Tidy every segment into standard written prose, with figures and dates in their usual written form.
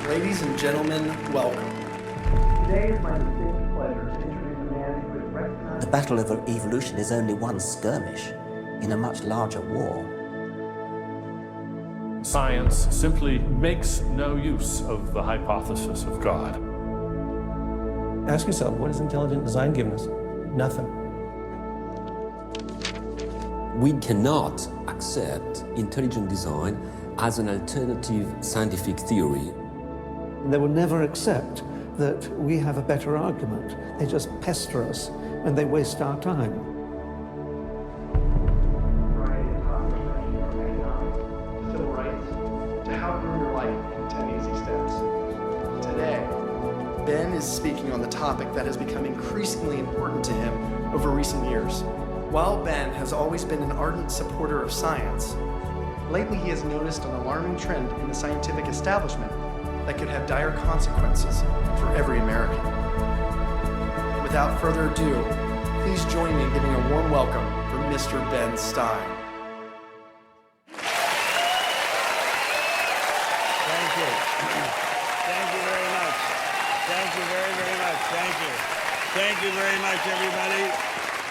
Ladies and gentlemen, welcome. Today is my distinct pleasure to introduce a man who is recognized. The battle of evolution is only one skirmish in a much larger war. Science simply makes no use of the hypothesis of God. Ask yourself, what has intelligent design given us? Nothing. We cannot accept intelligent design as an alternative scientific theory. They will never accept that we have a better argument. They just pester us and they waste our time. Civil rights, to how to ruin your life in 10 easy steps. Today, Ben is speaking on the topic that has become increasingly important to him over recent years. While Ben has always been an ardent supporter of science, lately he has noticed an alarming trend in the scientific establishment that could have dire consequences for every American. Without further ado, please join me in giving a warm welcome for Mr. Ben Stein. Thank you. Thank you very much. Thank you very, very much. Thank you. Thank you very much, everybody.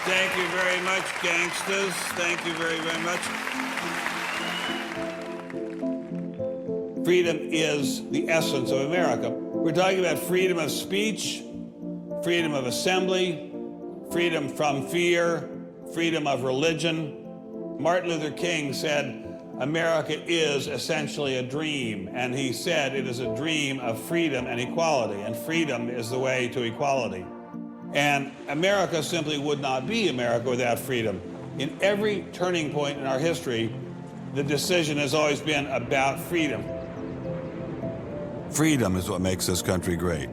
Thank you very much, gangsters. Thank you very, very much. Freedom is the essence of America. We're talking about freedom of speech, freedom of assembly, freedom from fear, freedom of religion. Martin Luther King said, America is essentially a dream, and he said it is a dream of freedom and equality, and freedom is the way to equality. And America simply would not be America without freedom. In every turning point in our history, the decision has always been about freedom. Freedom is what makes this country great.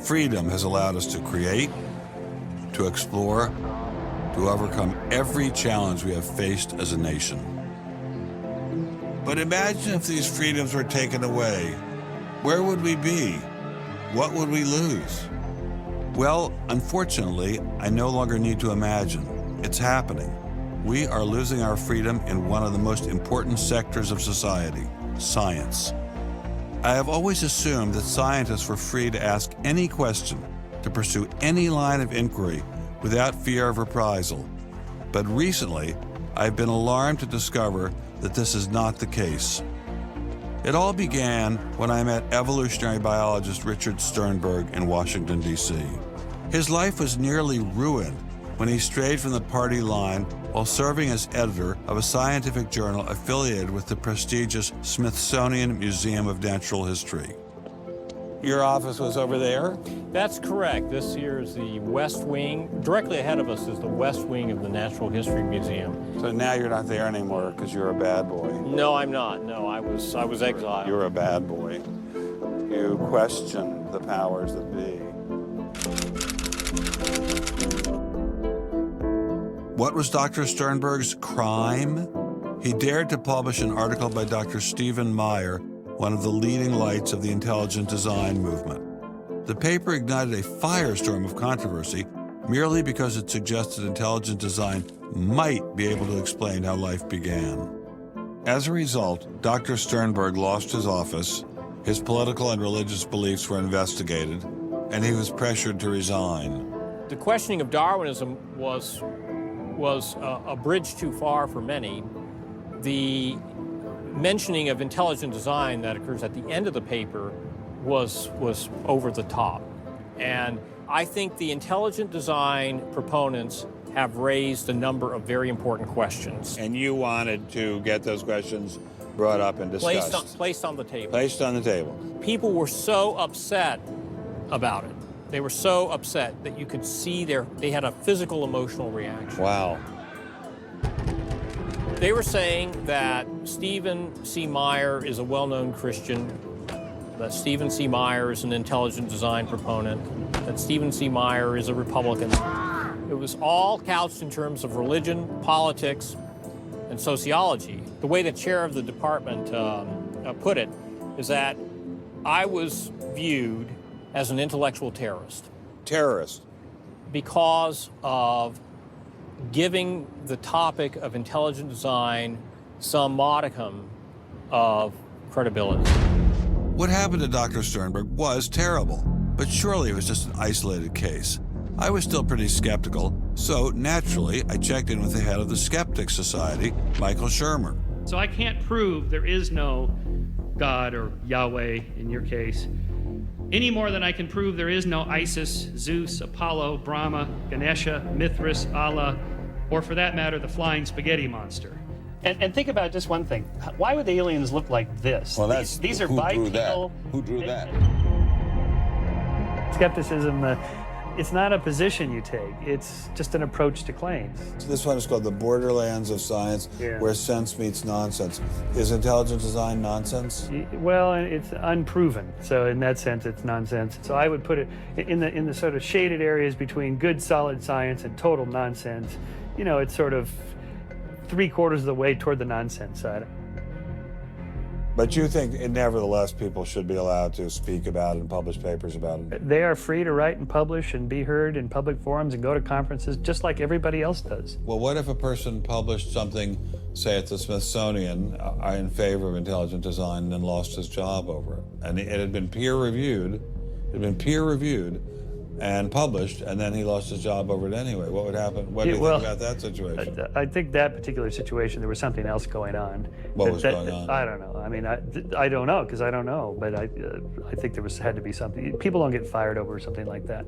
Freedom has allowed us to create, to explore, to overcome every challenge we have faced as a nation. But imagine if these freedoms were taken away. Where would we be? What would we lose? Well, unfortunately, I no longer need to imagine. It's happening. We are losing our freedom in one of the most important sectors of society, science. I have always assumed that scientists were free to ask any question, to pursue any line of inquiry without fear of reprisal. But recently, I've been alarmed to discover that this is not the case. It all began when I met evolutionary biologist Richard Sternberg in Washington, D.C. His life was nearly ruined when he strayed from the party line while serving as editor of a scientific journal affiliated with the prestigious Smithsonian Museum of Natural History. Your office was over there? That's correct. This here is the West Wing. Directly ahead of us is the West Wing of the Natural History Museum. So now you're not there anymore because you're a bad boy. No, I'm not. No, I was exiled. You're a bad boy. You question the powers that be. What was Dr. Sternberg's crime? He dared to publish an article by Dr. Stephen Meyer, one of the leading lights of the intelligent design movement. The paper ignited a firestorm of controversy merely because it suggested intelligent design might be able to explain how life began. As a result, Dr. Sternberg lost his office, his political and religious beliefs were investigated, and he was pressured to resign. The questioning of Darwinism was a bridge too far for many. The mentioning of intelligent design that occurs at the end of the paper was over the top. And I think the intelligent design proponents have raised a number of very important questions. And you wanted to get those questions brought up and discussed. Placed on the table. Placed on the table. People were so upset about it. They were so upset that you could see they had a physical emotional reaction. Wow. They were saying that Stephen C. Meyer is a well-known Christian, that Stephen C. Meyer is an intelligent design proponent, that Stephen C. Meyer is a Republican. It was all couched in terms of religion, politics, and sociology. The way the chair of the department put it is that I was viewed as an intellectual terrorist. Terrorist? Because of giving the topic of intelligent design some modicum of credibility. What happened to Dr. Sternberg was terrible, but surely it was just an isolated case. I was still pretty skeptical, so naturally I checked in with the head of the Skeptics Society, Michael Shermer. So I can't prove there is no God or Yahweh in your case, any more than I can prove there is no Isis, Zeus, Apollo, Brahma, Ganesha, Mithras, Allah, or for that matter, the flying spaghetti monster. And think about just one thing. Why would the aliens look like this? Well, these are bipedal. Who drew that? Skepticism, it's not a position you take. It's just an approach to claims. This one is called the borderlands of science, where sense meets nonsense. Is intelligent design nonsense? Well, it's unproven. So in that sense, it's nonsense. So I would put it in the sort of shaded areas between good, solid science and total nonsense. You know, it's sort of 3/4 of the way toward the nonsense side. But you think, nevertheless, people should be allowed to speak about it and publish papers about it? They are free to write and publish and be heard in public forums and go to conferences just like everybody else does. Well, what if a person published something, say at the Smithsonian, in favor of intelligent design and then lost his job over it? And it had been peer-reviewed, and published, and then he lost his job over it anyway. What would happen? What do you think about that situation? I think that particular situation, there was something else going on. What was going on? I don't know. I mean, I don't know because I don't know, but I think there had to be something. People don't get fired over something like that.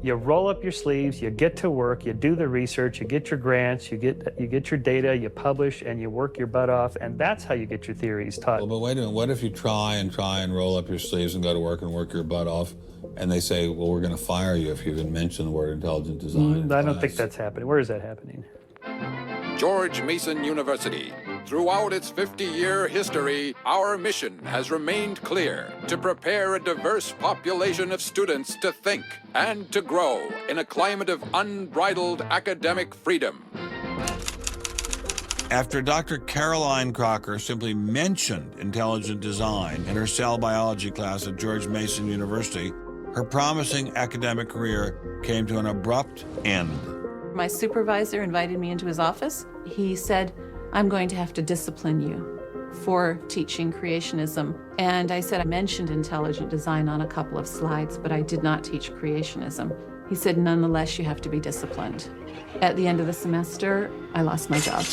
You roll up your sleeves, you get to work, you do the research, you get your grants, you get your data, you publish, and you work your butt off, and that's how you get your theories taught. Well, but wait a minute. What if you try and roll up your sleeves and go to work and work your butt off, and they say, well, we're going to fire you if you even mention the word intelligent design? I don't think that's happening. Where is that happening? George Mason University. Throughout its 50-year history, our mission has remained clear: to prepare a diverse population of students to think and to grow in a climate of unbridled academic freedom. After Dr. Caroline Crocker simply mentioned intelligent design in her cell biology class at George Mason University, her promising academic career came to an abrupt end. My supervisor invited me into his office. He said, "I'm going to have to discipline you for teaching creationism." And I said, I mentioned intelligent design on a couple of slides, but I did not teach creationism. He said, "Nonetheless, you have to be disciplined." At the end of the semester, I lost my job.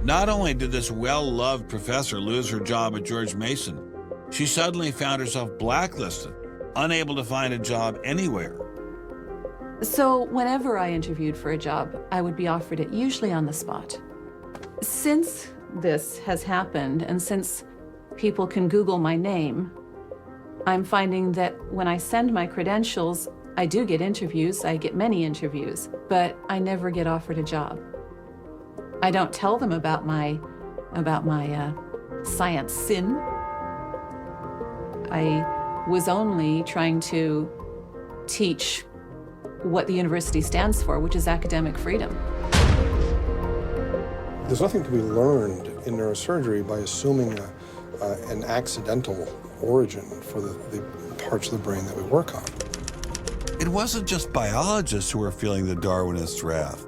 Not only did this well-loved professor lose her job at George Mason, she suddenly found herself blacklisted, unable to find a job anywhere. So whenever I interviewed for a job, I would be offered it, usually on the spot. Since this has happened, and since people can Google my name, I'm finding that when I send my credentials, I do get interviews. I get many interviews, but I never get offered a job. I don't tell them about my science sin. I was only trying to teach what the university stands for, which is academic freedom. There's nothing to be learned in neurosurgery by assuming an accidental origin for the parts of the brain that we work on. It wasn't just biologists who were feeling the Darwinist wrath.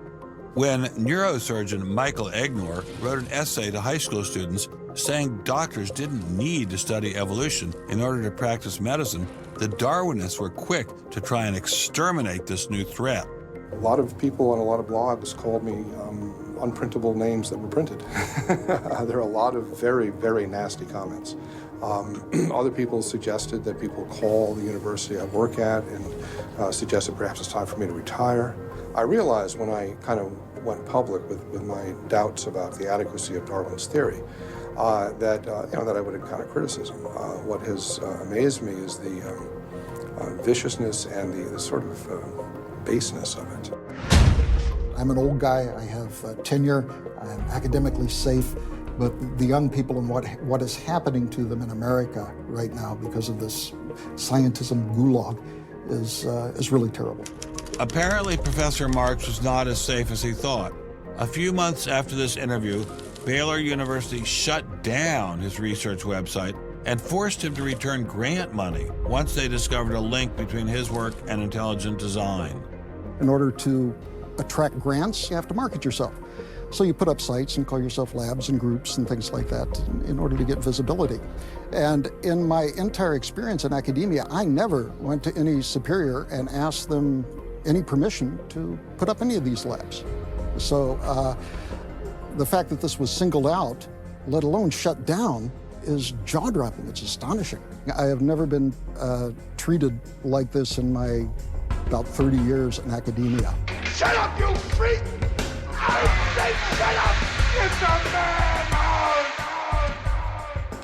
When neurosurgeon Michael Egnor wrote an essay to high school students saying doctors didn't need to study evolution in order to practice medicine, the Darwinists were quick to try and exterminate this new threat. A lot of people on a lot of blogs called me unprintable names that were printed. There are a lot of very, very nasty comments. Other people suggested that people call the university I work at and suggested perhaps it's time for me to retire. I realized when I kind of went public with my doubts about the adequacy of Darwin's theory that I would encounter criticism. What has amazed me is the viciousness and the sort of baseness of it. I'm an old guy. I have tenure. I'm academically safe. But the young people and what is happening to them in America right now because of this scientism gulag is really terrible. Apparently, Professor Marks was not as safe as he thought. A few months after this interview, Baylor University shut down his research website and forced him to return grant money once they discovered a link between his work and intelligent design. In order to attract grants, you have to market yourself. So you put up sites and call yourself labs and groups and things like that in order to get visibility. And in my entire experience in academia, I never went to any superior and asked them any permission to put up any of these labs. So the fact that this was singled out, let alone shut down, is jaw-dropping. It's astonishing. I have never been treated like this in my about 30 years in academia. Shut up, you freak! I say shut up! It's a man!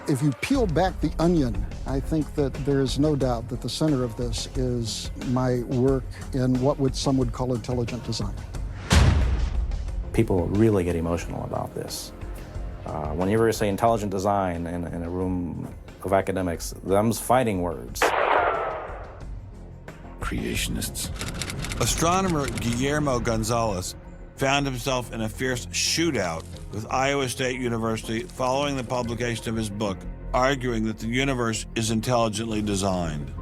If you peel back the onion, I think that there is no doubt that the center of this is my work in what some would call intelligent design. People really get emotional about this. Whenever you say intelligent design in a room of academics, them's fighting words. Creationists. Astronomer Guillermo Gonzalez found himself in a fierce shootout with Iowa State University following the publication of his book, arguing that the universe is intelligently designed.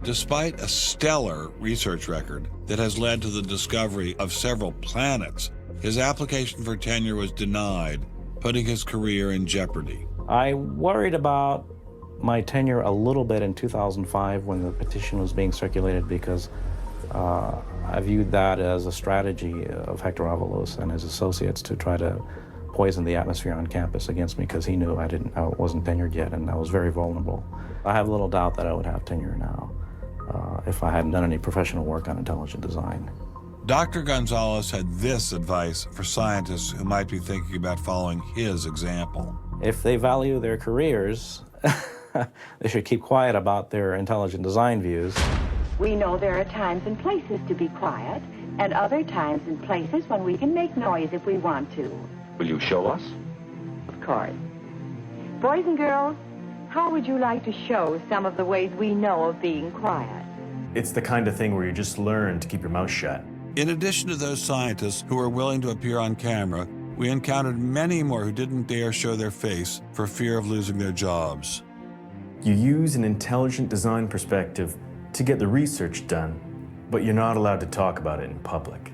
Despite a stellar research record that has led to the discovery of several planets, his application for tenure was denied, putting his career in jeopardy. I worried about my tenure a little bit in 2005 when the petition was being circulated because I viewed that as a strategy of Hector Avalos and his associates to try to poison the atmosphere on campus against me because he knew I wasn't tenured yet and I was very vulnerable. I have little doubt that I would have tenure now if I hadn't done any professional work on intelligent design. Dr. Gonzalez had this advice for scientists who might be thinking about following his example. If they value their careers, they should keep quiet about their intelligent design views. We know there are times and places to be quiet, and other times and places when we can make noise if we want to. Will you show us? Of course. Boys and girls, how would you like to show some of the ways we know of being quiet? It's the kind of thing where you just learn to keep your mouth shut. In addition to those scientists who were willing to appear on camera, we encountered many more who didn't dare show their face for fear of losing their jobs. You use an intelligent design perspective to get the research done, but you're not allowed to talk about it in public.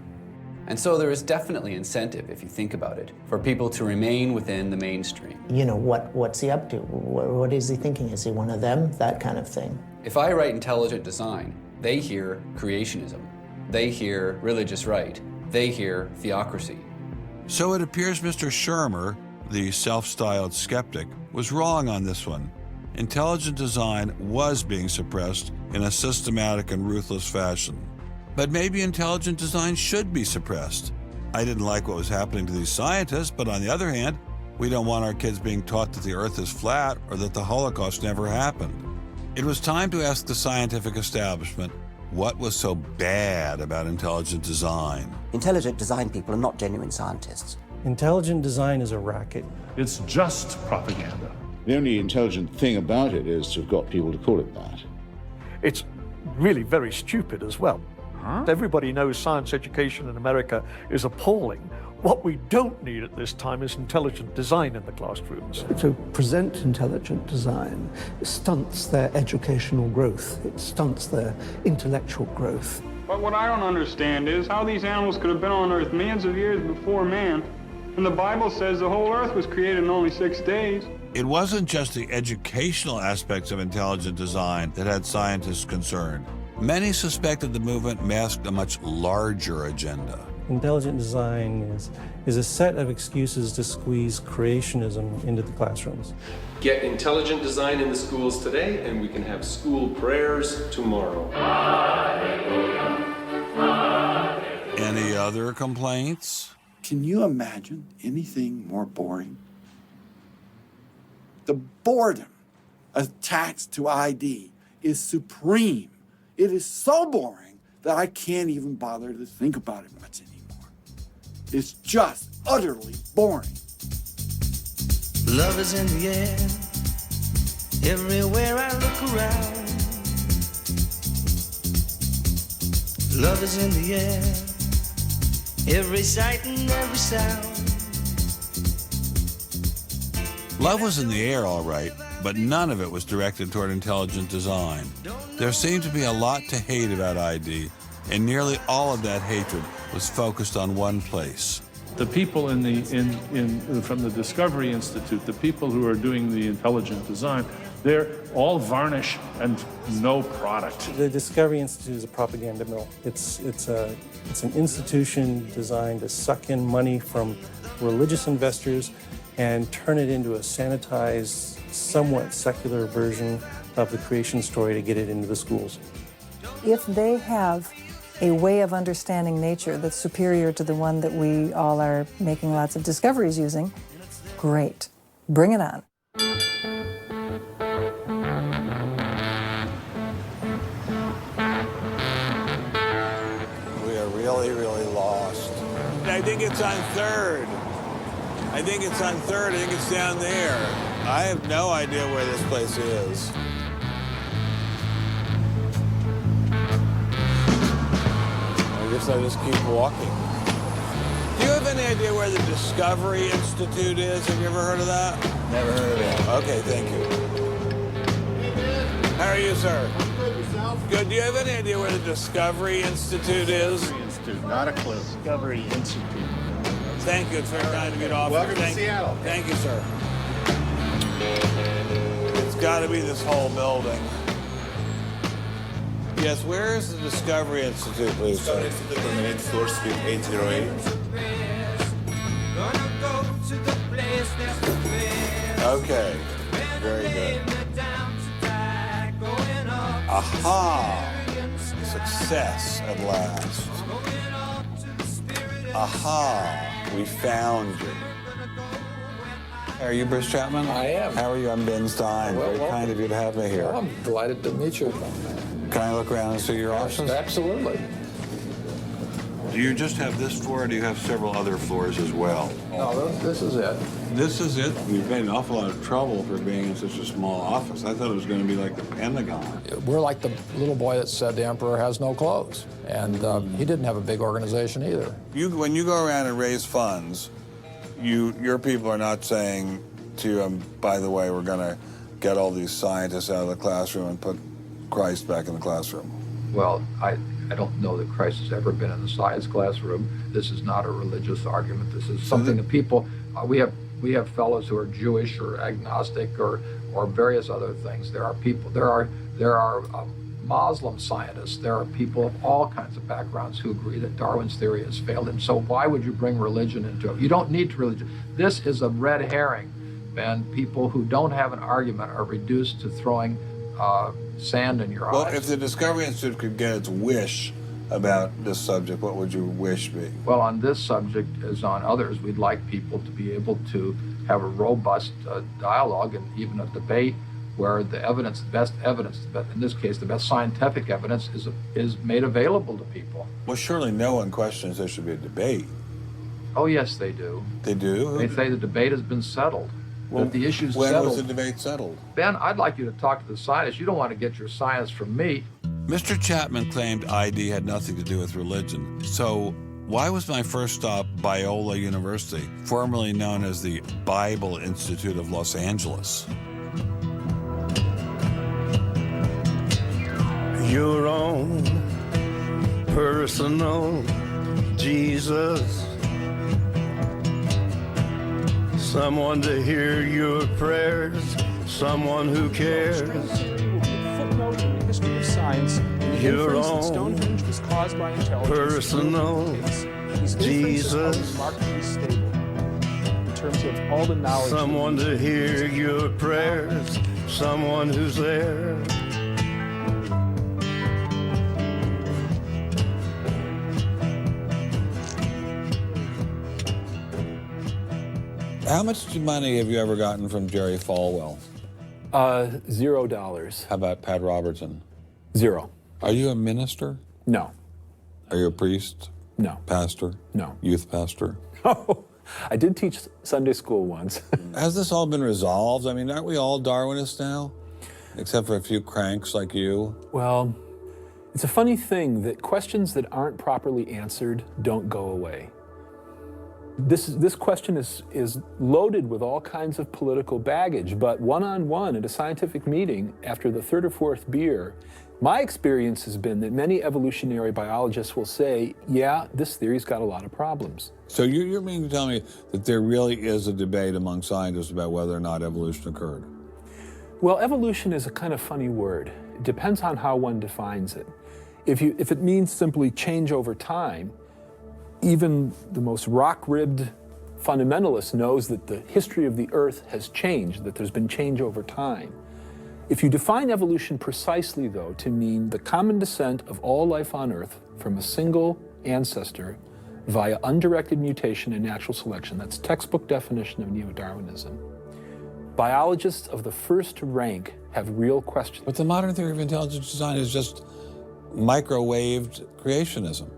And so there is definitely incentive, if you think about it, for people to remain within the mainstream. You know, what's he up to? What is he thinking? Is he one of them? That kind of thing. If I write intelligent design, they hear creationism. They hear religious right. They hear theocracy. So it appears Mr. Shermer, the self-styled skeptic, was wrong on this one. Intelligent design was being suppressed in a systematic and ruthless fashion. But maybe intelligent design should be suppressed. I didn't like what was happening to these scientists, but on the other hand, we don't want our kids being taught that the Earth is flat or that the Holocaust never happened. It was time to ask the scientific establishment what was so bad about intelligent design. Intelligent design people are not genuine scientists. Intelligent design is a racket. It's just propaganda. The only intelligent thing about it is to have got people to call it that. It's really very stupid as well. Everybody knows science education in America is appalling. What we don't need at this time is intelligent design in the classrooms. To present intelligent design stunts their educational growth. It stunts their intellectual growth. But what I don't understand is how these animals could have been on Earth millions of years before man. And the Bible says the whole Earth was created in only 6 days. It wasn't just the educational aspects of intelligent design that had scientists concerned. Many suspected the movement masked a much larger agenda. Intelligent design is a set of excuses to squeeze creationism into the classrooms. Get intelligent design in the schools today, and we can have school prayers tomorrow. Any other complaints? Can you imagine anything more boring? The boredom attached to ID is supreme. It is so boring that I can't even bother to think about it much anymore. It's just utterly boring. Love is in the air, everywhere I look around. Love is in the air, every sight and every sound. Love was in the air, all right, but none of it was directed toward intelligent design. There seemed to be a lot to hate about ID, and nearly all of that hatred was focused on one place: The people from the Discovery Institute, the people who are doing the intelligent design, they're all varnish and no product. The Discovery Institute is a propaganda mill. It's an institution designed to suck in money from religious investors and turn it into a sanitized, somewhat secular version of the creation story to get it into the schools. If they have a way of understanding nature that's superior to the one that we all are making lots of discoveries using, great. Bring it on. We are really, really lost. I think it's on 3rd. I think it's on 3rd. I think it's down there. I have no idea where this place is. I guess I just keep walking. Do you have any idea where the Discovery Institute is? Have you ever heard of that? Never heard of it. Okay, thank you. How are you, sir? Good. Do you have any idea where the Discovery Institute is? Discovery Institute, not a clue. Discovery Institute. Thank you. It's very kind of you to offer. Welcome to Seattle. Thank you, sir. It's got to be this whole building. Yes, where is the Discovery Institute, please? Discovery Institute on the 8th floor, suite 808. Okay, very good. Aha! Success at last. Aha! We found you. Are you Bruce Chapman? I am. How are you? I'm Ben Stein. Well, Very kind of you to have me here. Well, I'm delighted to meet you. Can I look around and see your office? Absolutely. Do you just have this floor, or do you have several other floors as well? No, this is it. This is it? You've made an awful lot of trouble for being in such a small office. I thought it was going to be like the Pentagon. We're like the little boy that said the emperor has no clothes. And he didn't have a big organization either. When you go around and raise funds, your people are not saying to you, by the way, we're going to get all these scientists out of the classroom and put Christ back in the classroom. Well, I don't know that Christ has ever been in the science classroom. This is not a religious argument. This is something that people, we have fellows who are Jewish or agnostic or various other things. There are people, there are Muslim scientists. There are people of all kinds of backgrounds who agree that Darwin's theory has failed. And so why would you bring religion into it? You don't need religion. This is a red herring, Ben. People who don't have an argument are reduced to throwing sand in your eyes. Well, if the Discovery Institute could get its wish about this subject, what would your wish be? Well, on this subject, as on others, we'd like people to be able to have a robust dialogue and even a debate where the evidence, the best evidence, in this case, the best scientific evidence is made available to people. Well, surely no one questions there should be a debate. Oh, yes, they do. They do? They say the debate has been settled. Well, that the issue's when settled. was the debate settled? Ben, I'd like you to talk to the scientists. You don't want to get your science from me. Mr. Chapman claimed ID had nothing to do with religion. So why was my first stop Biola University, formerly known as the Bible Institute of Los Angeles? Your own personal Jesus. Someone to hear your prayers, someone who cares. Footnote in the history of science, the inference that Stonehenge was caused by intelligence. Personal Jesus. Remarkably stable in terms of all the knowledge. Someone to hear your prayers, someone who's there. How much money have you ever gotten from Jerry Falwell? $0. How about Pat Robertson? 0. Are you a minister? No. Are you a priest? No. Pastor? No. Youth pastor? Oh, I did teach Sunday school once. Has this all been resolved? I mean, aren't we all Darwinists now? Except for a few cranks like you? Well, it's a funny thing that questions that aren't properly answered don't go away. This question is loaded with all kinds of political baggage, but one-on-one at a scientific meeting after the third or fourth beer, my experience has been that many evolutionary biologists will say, yeah, this theory's got a lot of problems. So you're meaning to tell me that there really is a debate among scientists about whether or not evolution occurred? Well, evolution is a kind of funny word. It depends on how one defines it. If it means simply change over time, even the most rock-ribbed fundamentalist knows that the history of the Earth has changed, that there's been change over time. If you define evolution precisely, though, to mean the common descent of all life on Earth from a single ancestor via undirected mutation and natural selection, that's textbook definition of neo-Darwinism. Biologists of the first rank have real questions. But the modern theory of intelligent design is just microwaved creationism.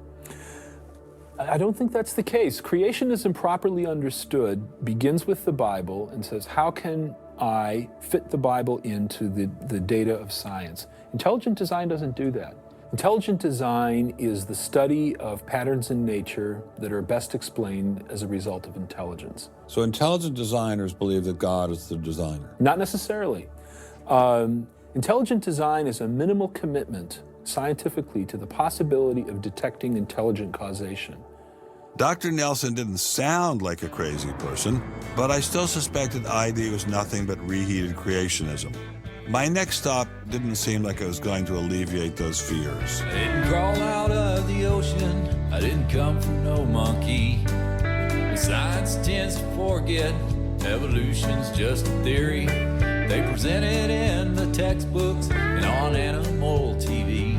I don't think that's the case. Creationism, properly understood, begins with the Bible and says, how can I fit the Bible into the data of science? Intelligent design doesn't do that. Intelligent design is the study of patterns in nature that are best explained as a result of intelligence. So intelligent designers believe that God is the designer? Not necessarily. Intelligent design is a minimal commitment scientifically to the possibility of detecting intelligent causation. Dr. Nelson didn't sound like a crazy person, but I still suspected ID was nothing but reheated creationism. My next stop didn't seem like it was going to alleviate those fears. I didn't crawl out of the ocean, I didn't come from no monkey. Science tends to forget evolution's just a theory. They present it in the textbooks and on animal TV.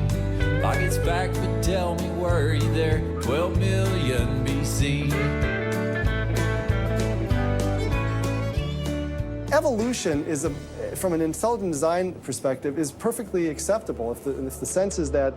Like it's fact, but tell me, were you there 12 million BC? Evolution is from an intelligent design perspective, is perfectly acceptable if the sense is that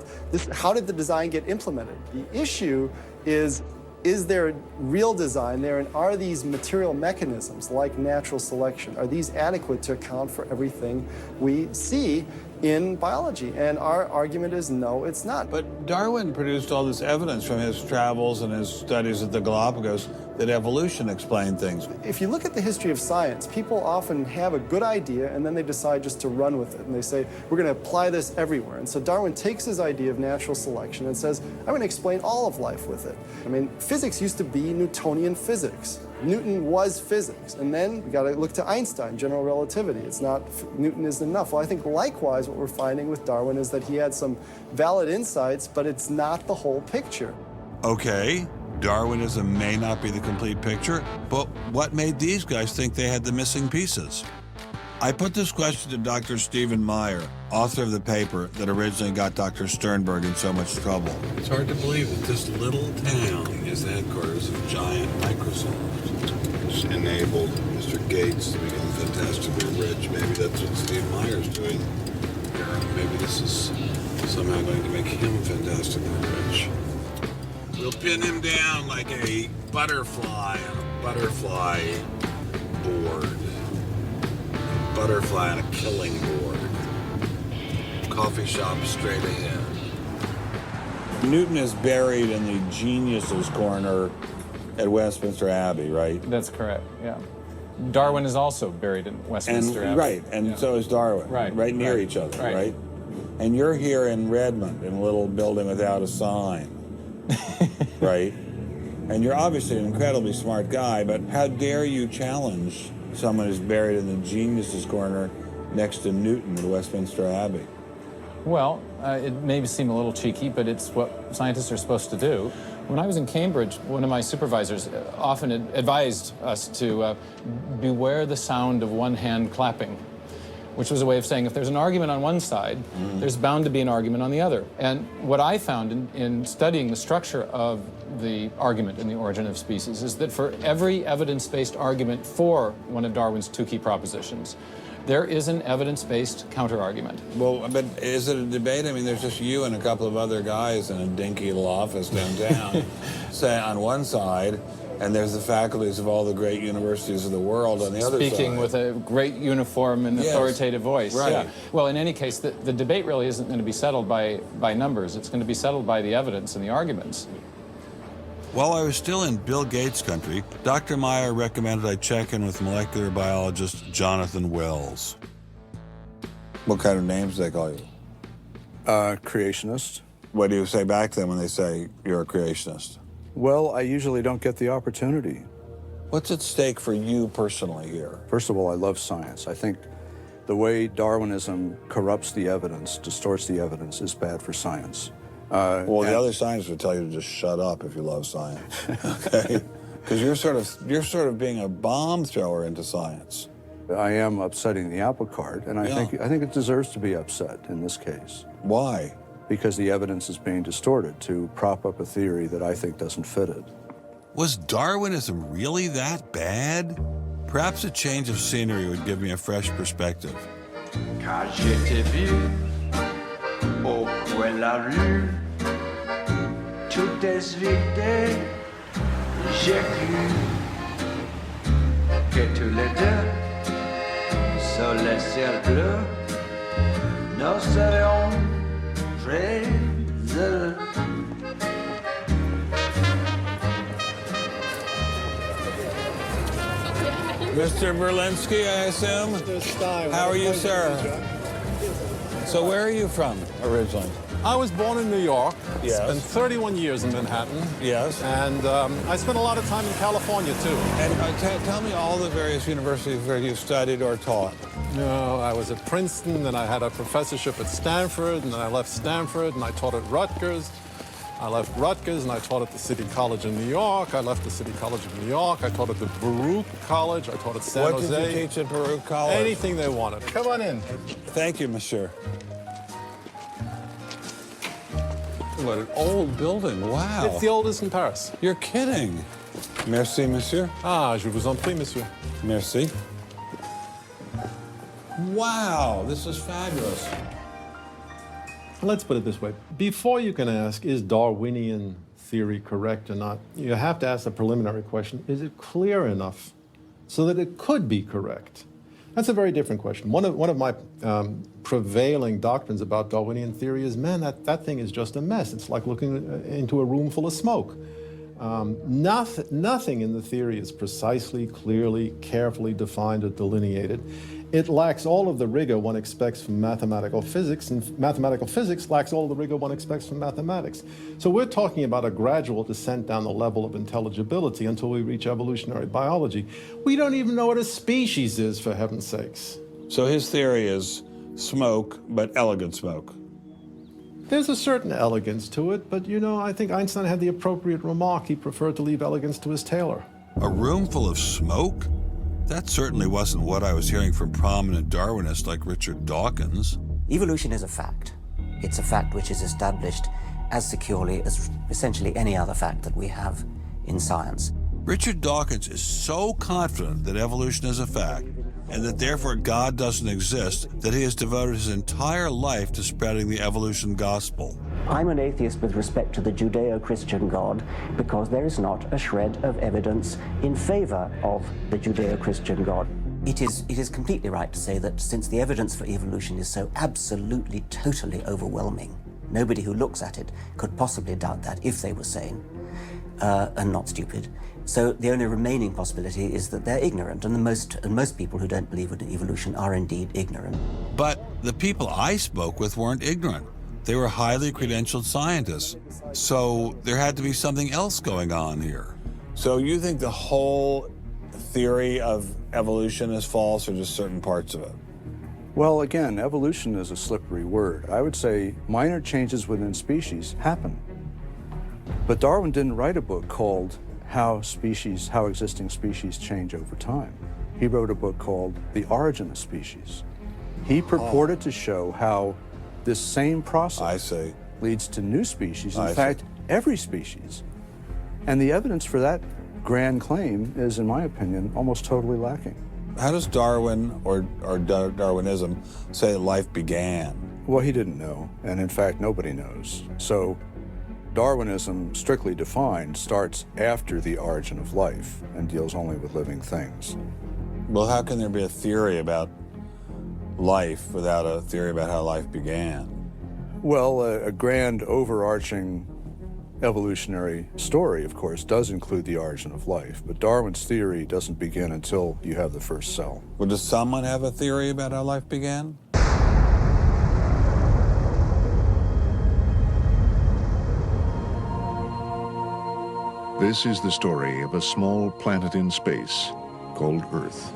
how did the design get implemented? The issue is there real design there, and are these material mechanisms like natural selection, are these adequate to account for everything we see in biology? And our argument is no, it's not. But Darwin produced all this evidence from his travels and his studies at the Galapagos that evolution explained things. If you look at the history of science, people often have a good idea and then they decide just to run with it. And they say, we're going to apply this everywhere. And so Darwin takes his idea of natural selection and says, I'm going to explain all of life with it. I mean, physics used to be Newtonian physics. Newton was physics. And then we got to look to Einstein, general relativity. It's not, Newton isn't enough. Well, I think likewise what we're finding with Darwin is that he had some valid insights, but it's not the whole picture. Okay, Darwinism may not be the complete picture, but what made these guys think they had the missing pieces? I put this question to Dr. Stephen Meyer, author of the paper that originally got Dr. Sternberg in so much trouble. It's hard to believe that this little town is the headquarters of giant Microsoft. It's enabled Mr. Gates to become fantastically rich. Maybe that's what Steve Meyer's doing here. Maybe this is somehow going to make him fantastically rich. We'll pin him down like a butterfly on a butterfly board. A butterfly on a killing board. Coffee shop straight ahead. Newton is buried in the geniuses corner at Westminster Abbey, right? That's correct, yeah. Darwin is also buried in Westminster Abbey. Right, and so is Darwin. Right near each other, right? And you're here in Redmond in a little building without a sign. Right? And you're obviously an incredibly smart guy, but how dare you challenge someone who's buried in the geniuses corner next to Newton at Westminster Abbey? Well, it may seem a little cheeky, but it's what scientists are supposed to do. When I was in Cambridge, one of my supervisors often advised us to beware the sound of one hand clapping, which was a way of saying if there's an argument on one side, there's bound to be an argument on the other. And what I found in studying the structure of the argument in The Origin of Species is that for every evidence-based argument for one of Darwin's two key propositions, there is an evidence-based counter-argument. Well, but is it a debate? I mean, there's just you and a couple of other guys in a dinky little office downtown, say on one side, and there's the faculties of all the great universities of the world on the other side. Speaking with a great uniform and authoritative voice. Right. Yeah. Well, in any case, the debate really isn't going to be settled by numbers. It's going to be settled by the evidence and the arguments. While I was still in Bill Gates country, Dr. Meyer recommended I check in with molecular biologist Jonathan Wells. What kind of names do they call you? Creationist. What do you say back to them when they say you're a creationist? Well, I usually don't get the opportunity. What's at stake for you personally here? First of all, I love science. I think the way Darwinism corrupts the evidence, distorts the evidence, is bad for science. Well, the other scientists would tell you to just shut up if you love science, okay? Because you're sort of being a bomb thrower into science. I am upsetting the apple cart, and I think it deserves to be upset in this case. Why? Because the evidence is being distorted to prop up a theory that I think doesn't fit it. Was Darwinism really that bad? Perhaps a change of scenery would give me a fresh perspective. Quand je t'ai vu au coin de la rue, tout est vide, j'ai cru que tous les deux, sous le ciel bleu, nous serions très heureux. Mr. Berlinski, I assume? How are you, sir? So where are you from originally? I was born in New York. Yes. Spent 31 years in Manhattan. Yes. And I spent a lot of time in California, too. And tell me all the various universities where you studied or taught. No, I was at Princeton, then I had a professorship at Stanford, and then I left Stanford, and I taught at Rutgers. I left Rutgers, and I taught at the City College in New York. I left the City College of New York. I taught at the Baruch College. I taught at San Jose. What did you teach at Baruch College? Anything they wanted. Come on in. Thank you, monsieur. What an old building, wow. It's the oldest in Paris. You're kidding. Merci, monsieur. Ah, je vous en prie, monsieur. Merci. Wow, this is fabulous. Let's put it this way. Before you can ask, is Darwinian theory correct or not, you have to ask the preliminary question, is it clear enough so that it could be correct? That's a very different question. One of my prevailing doctrines about Darwinian theory is, man, that thing is just a mess. It's like looking into a room full of smoke. Nothing in the theory is precisely, clearly, carefully defined or delineated. It lacks all of the rigor one expects from mathematical physics, and mathematical physics lacks all of the rigor one expects from mathematics. So we're talking about a gradual descent down the level of intelligibility until we reach evolutionary biology. We don't even know what a species is, for heaven's sakes. So his theory is smoke, but elegant smoke. There's a certain elegance to it, but you know, I think Einstein had the appropriate remark. He preferred to leave elegance to his tailor. A room full of smoke? That certainly wasn't what I was hearing from prominent Darwinists like Richard Dawkins. Evolution is a fact. It's a fact which is established as securely as essentially any other fact that we have in science. Richard Dawkins is so confident that evolution is a fact, and that therefore God doesn't exist, that he has devoted his entire life to spreading the evolution gospel. I'm an atheist with respect to the Judeo-Christian God because there is not a shred of evidence in favor of the Judeo-Christian God. It is completely right to say that since the evidence for evolution is so absolutely, totally overwhelming, nobody who looks at it could possibly doubt that if they were sane and not stupid. So the only remaining possibility is that they're ignorant, and most people who don't believe in evolution are indeed ignorant. But the people I spoke with weren't ignorant. They were highly credentialed scientists. So there had to be something else going on here. So you think the whole theory of evolution is false, or just certain parts of it? Well, again, evolution is a slippery word. I would say minor changes within species happen. But Darwin didn't write a book called How Existing Species Change Over Time. He wrote a book called The Origin of Species. He purported to show how this same process leads to new species, in fact, every species. And the evidence for that grand claim is, in my opinion, almost totally lacking. How does Darwin or Darwinism say life began? Well, he didn't know, and in fact, nobody knows. So Darwinism, strictly defined, starts after the origin of life and deals only with living things. Well, how can there be a theory about life without a theory about how life began? Well, a grand overarching evolutionary story, of course, does include the origin of life, but Darwin's theory doesn't begin until you have the first cell. Well, does someone have a theory about how life began? This is the story of a small planet in space called Earth.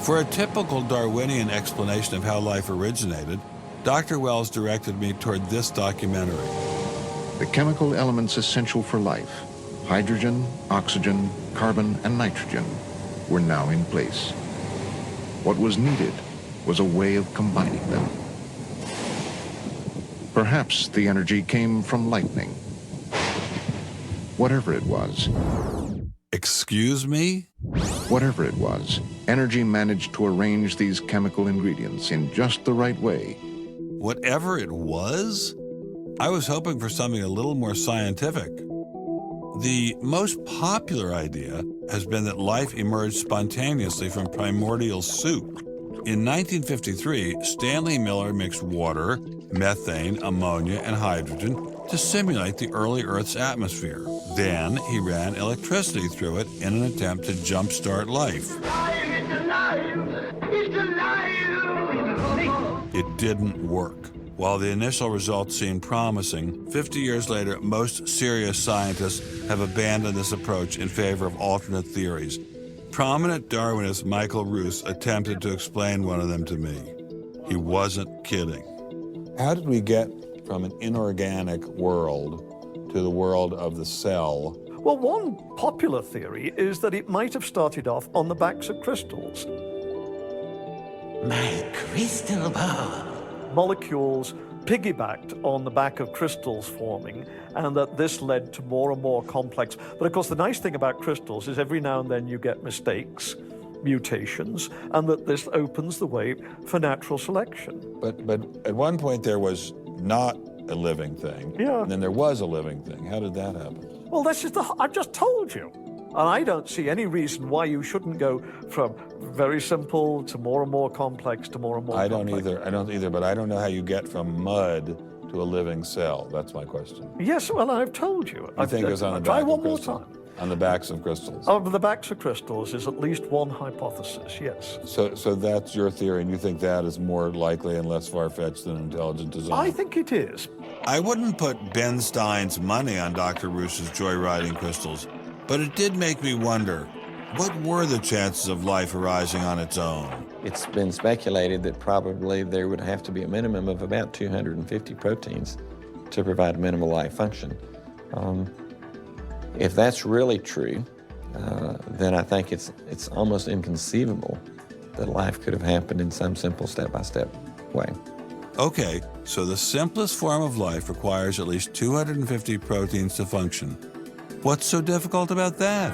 For a typical Darwinian explanation of how life originated, Dr. Wells directed me toward this documentary. The chemical elements essential for life, hydrogen, oxygen, carbon, and nitrogen, were now in place. What was needed was a way of combining them. Perhaps the energy came from lightning. Whatever it was. Excuse me? Whatever it was, energy managed to arrange these chemical ingredients in just the right way. Whatever it was? I was hoping for something a little more scientific. The most popular idea has been that life emerged spontaneously from primordial soup. In 1953, Stanley Miller mixed water, methane, ammonia, and hydrogen to simulate the early Earth's atmosphere. Then he ran electricity through it in an attempt to jumpstart life. It didn't work. While the initial results seemed promising, 50 years later, most serious scientists have abandoned this approach in favor of alternate theories. Prominent Darwinist Michael Roos attempted to explain one of them to me. He wasn't kidding. How did we get from an inorganic world to the world of the cell? Well, one popular theory is that it might have started off on the backs of crystals. My crystal ball. Molecules piggybacked on the back of crystals forming, and that this led to more and more complex. But of course, the nice thing about crystals is every now and then you get mistakes, mutations, and that this opens the way for natural selection. But at one point there was not a living thing, and then there was a living thing. How did that happen? Well, this is I've just told you. And I don't see any reason why you shouldn't go from very simple to more and more complex to more and more complex. I don't either, but I don't know how you get from mud to a living cell. That's my question. Yes, well, I've told you. I think it was on the back of crystals. On the backs of crystals. On the backs of crystals is at least one hypothesis, yes. So that's your theory, and you think that is more likely and less far-fetched than intelligent design? I think it is. I wouldn't put Ben Stein's money on Dr. Roos's joyriding crystals, but it did make me wonder, what were the chances of life arising on its own? It's been speculated that probably there would have to be a minimum of about 250 proteins to provide a minimal life function. If that's really true, then I think it's almost inconceivable that life could have happened in some simple step-by-step way. Okay, so the simplest form of life requires at least 250 proteins to function. What's so difficult about that?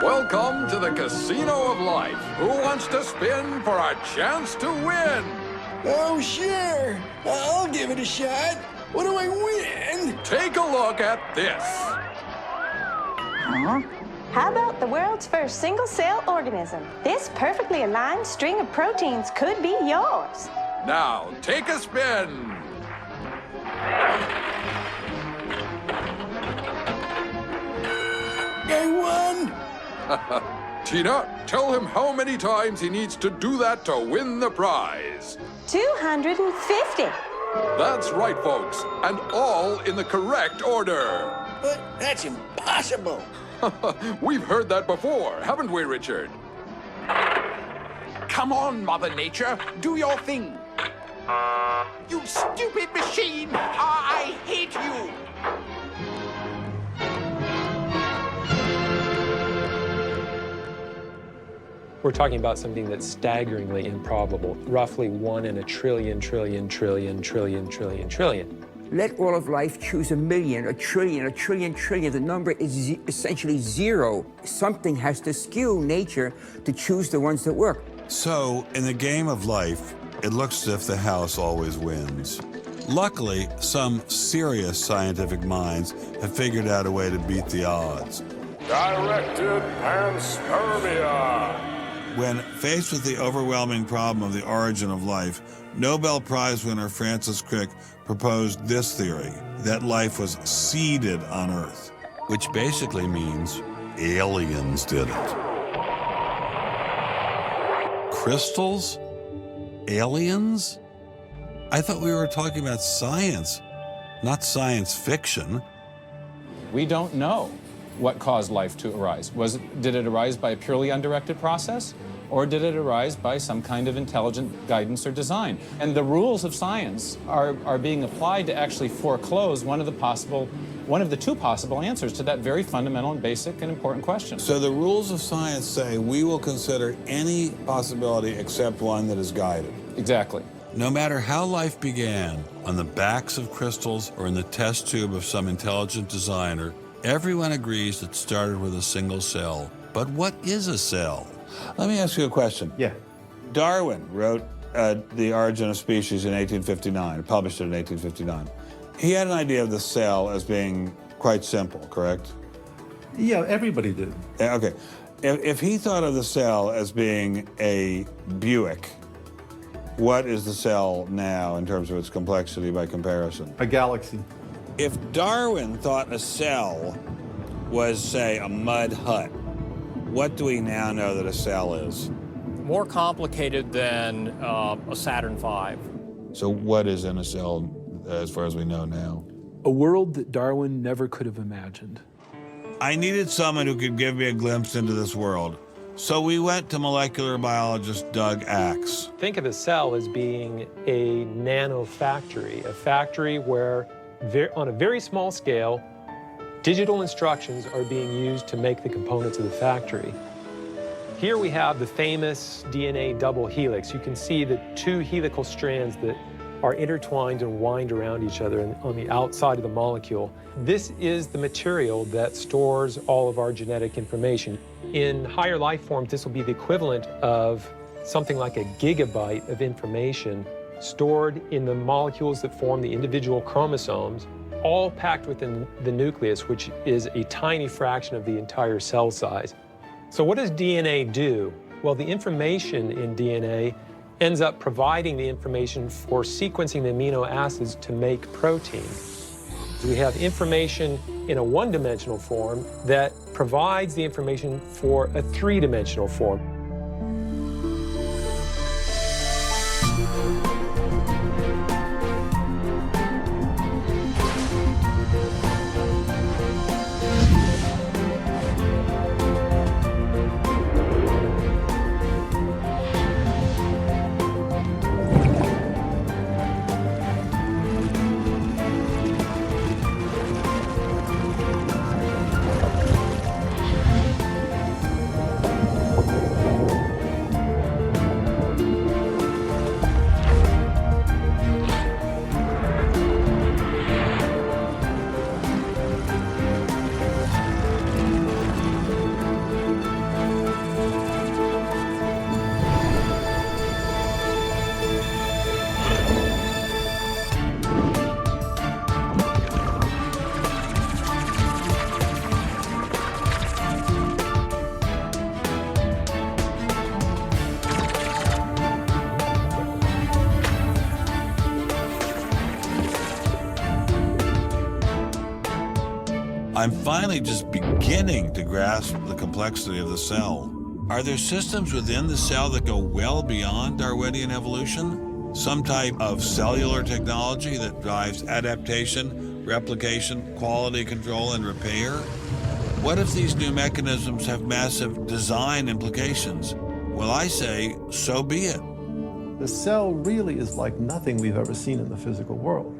Welcome to the Casino of Life. Who wants to spin for a chance to win? Oh, sure. I'll give it a shot. What do I win? Take a look at this. Huh? How about the world's first single-cell organism? This perfectly aligned string of proteins could be yours. Now, take a spin. I won! Tina, tell him how many times he needs to do that to win the prize. 250. That's right, folks, and all in the correct order. But that's impossible. We've heard that before, haven't we, Richard? Come on, Mother Nature, do your thing. You stupid machine! I hate you! We're talking about something that's staggeringly improbable, roughly 1 in a trillion, trillion, trillion, trillion, trillion, trillion. Let all of life choose a million, a trillion, trillion. The number is essentially zero. Something has to skew nature to choose the ones that work. So, in the game of life, it looks as if the house always wins. Luckily, some serious scientific minds have figured out a way to beat the odds. Directed panspermia. When faced with the overwhelming problem of the origin of life, Nobel Prize winner Francis Crick proposed this theory, that life was seeded on Earth, which basically means aliens did it. Crystals? Aliens? I thought we were talking about science, not science fiction. We don't know what caused life to arise. Did it arise by a purely undirected process? Or did it arise by some kind of intelligent guidance or design? And the rules of science are being applied to actually foreclose one of the two possible answers to that very fundamental and basic and important question. So the rules of science say we will consider any possibility except one that is guided. Exactly. No matter how life began, on the backs of crystals or in the test tube of some intelligent designer, everyone agrees it started with a single cell. But what is a cell? Let me ask you a question. Yeah. Darwin wrote The Origin of Species in 1859, published it in 1859. He had an idea of the cell as being quite simple, correct? Yeah, everybody did. Okay. If he thought of the cell as being a Buick, what is the cell now in terms of its complexity by comparison? A galaxy. If Darwin thought a cell was, say, a mud hut, what do we now know that a cell is? More complicated than a Saturn V. So what is in a cell as far as we know now? A world that Darwin never could have imagined. I needed someone who could give me a glimpse into this world. So we went to molecular biologist Doug Axe. Think of a cell as being a nanofactory, a factory where on a very small scale, digital instructions are being used to make the components of the factory. Here we have the famous DNA double helix. You can see the two helical strands that are intertwined and wind around each other on the outside of the molecule. This is the material that stores all of our genetic information. In higher life forms, this will be the equivalent of something like a gigabyte of information stored in the molecules that form the individual chromosomes, all packed within the nucleus, which is a tiny fraction of the entire cell size. So what does DNA do? Well, the information in DNA ends up providing the information for sequencing the amino acids to make protein. We have information in a one-dimensional form that provides the information for a three-dimensional form. I'm finally just beginning to grasp the complexity of the cell. Are there systems within the cell that go well beyond Darwinian evolution? Some type of cellular technology that drives adaptation, replication, quality control, and repair? What if these new mechanisms have massive design implications? Well, I say, so be it. The cell really is like nothing we've ever seen in the physical world.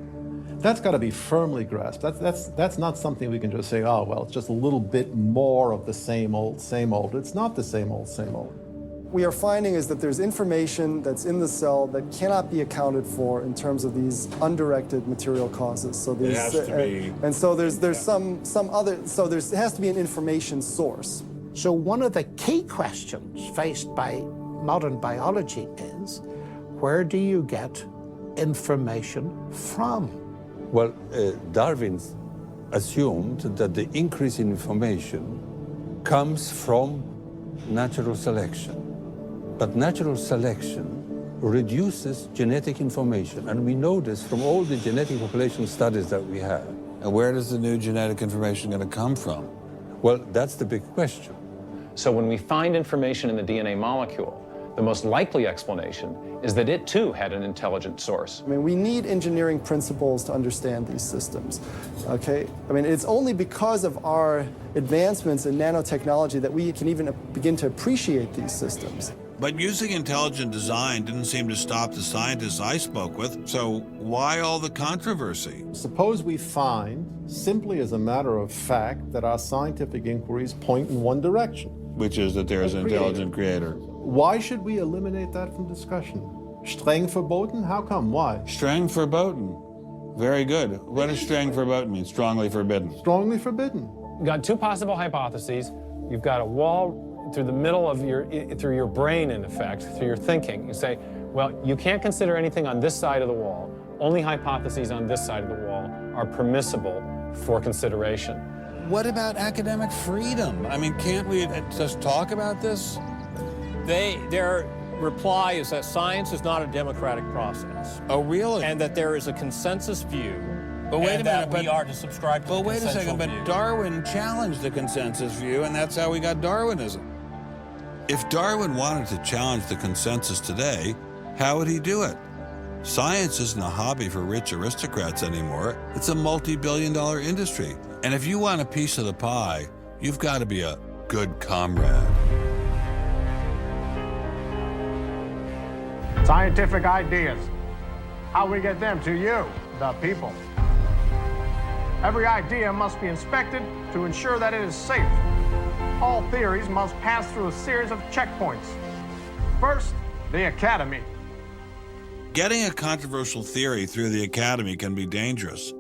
That's got to be firmly grasped. That's not something we can just say, oh, well, it's just a little bit more of the same old, same old. It's not the same old, same old. We are finding is that there's information that's in the cell that cannot be accounted for in terms of these undirected material causes. So these, it has to be. And so there's some other, so it has to be an information source. So one of the key questions faced by modern biology is, where do you get information from? Well, Darwin assumed that the increase in information comes from natural selection. But natural selection reduces genetic information, and we know this from all the genetic population studies that we have. And where does the new genetic information going to come from? Well, that's the big question. So when we find information in the DNA molecule, the most likely explanation is that it too had an intelligent source. I mean, we need engineering principles to understand these systems, okay? I mean, it's only because of our advancements in nanotechnology that we can even begin to appreciate these systems. But using intelligent design didn't seem to stop the scientists I spoke with, so why all the controversy? Suppose we find, simply as a matter of fact, that our scientific inquiries point in one direction. Which is that there is an intelligent creator. Why should we eliminate that from discussion? Streng verboten? How come? Why? Streng verboten. Very good. What does streng verboten mean? Strongly forbidden. Strongly forbidden. You've got two possible hypotheses. You've got a wall through the middle of through your brain, in effect, through your thinking. You say, well, you can't consider anything on this side of the wall. Only hypotheses on this side of the wall are permissible for consideration. What about academic freedom? I mean, can't we just talk about this? Their reply is that science is not a democratic process. Oh, really? And that there is a consensus view. But wait a minute, we are to subscribe to the wait a consensual second, but view. Darwin challenged the consensus view, and that's how we got Darwinism. If Darwin wanted to challenge the consensus today, how would he do it? Science isn't a hobby for rich aristocrats anymore. It's a multi-billion-dollar industry. And if you want a piece of the pie, you've got to be a good comrade. Scientific ideas. How we get them to you, the people. Every idea must be inspected to ensure that it is safe. All theories must pass through a series of checkpoints. First, the Academy. Getting a controversial theory through the Academy can be dangerous.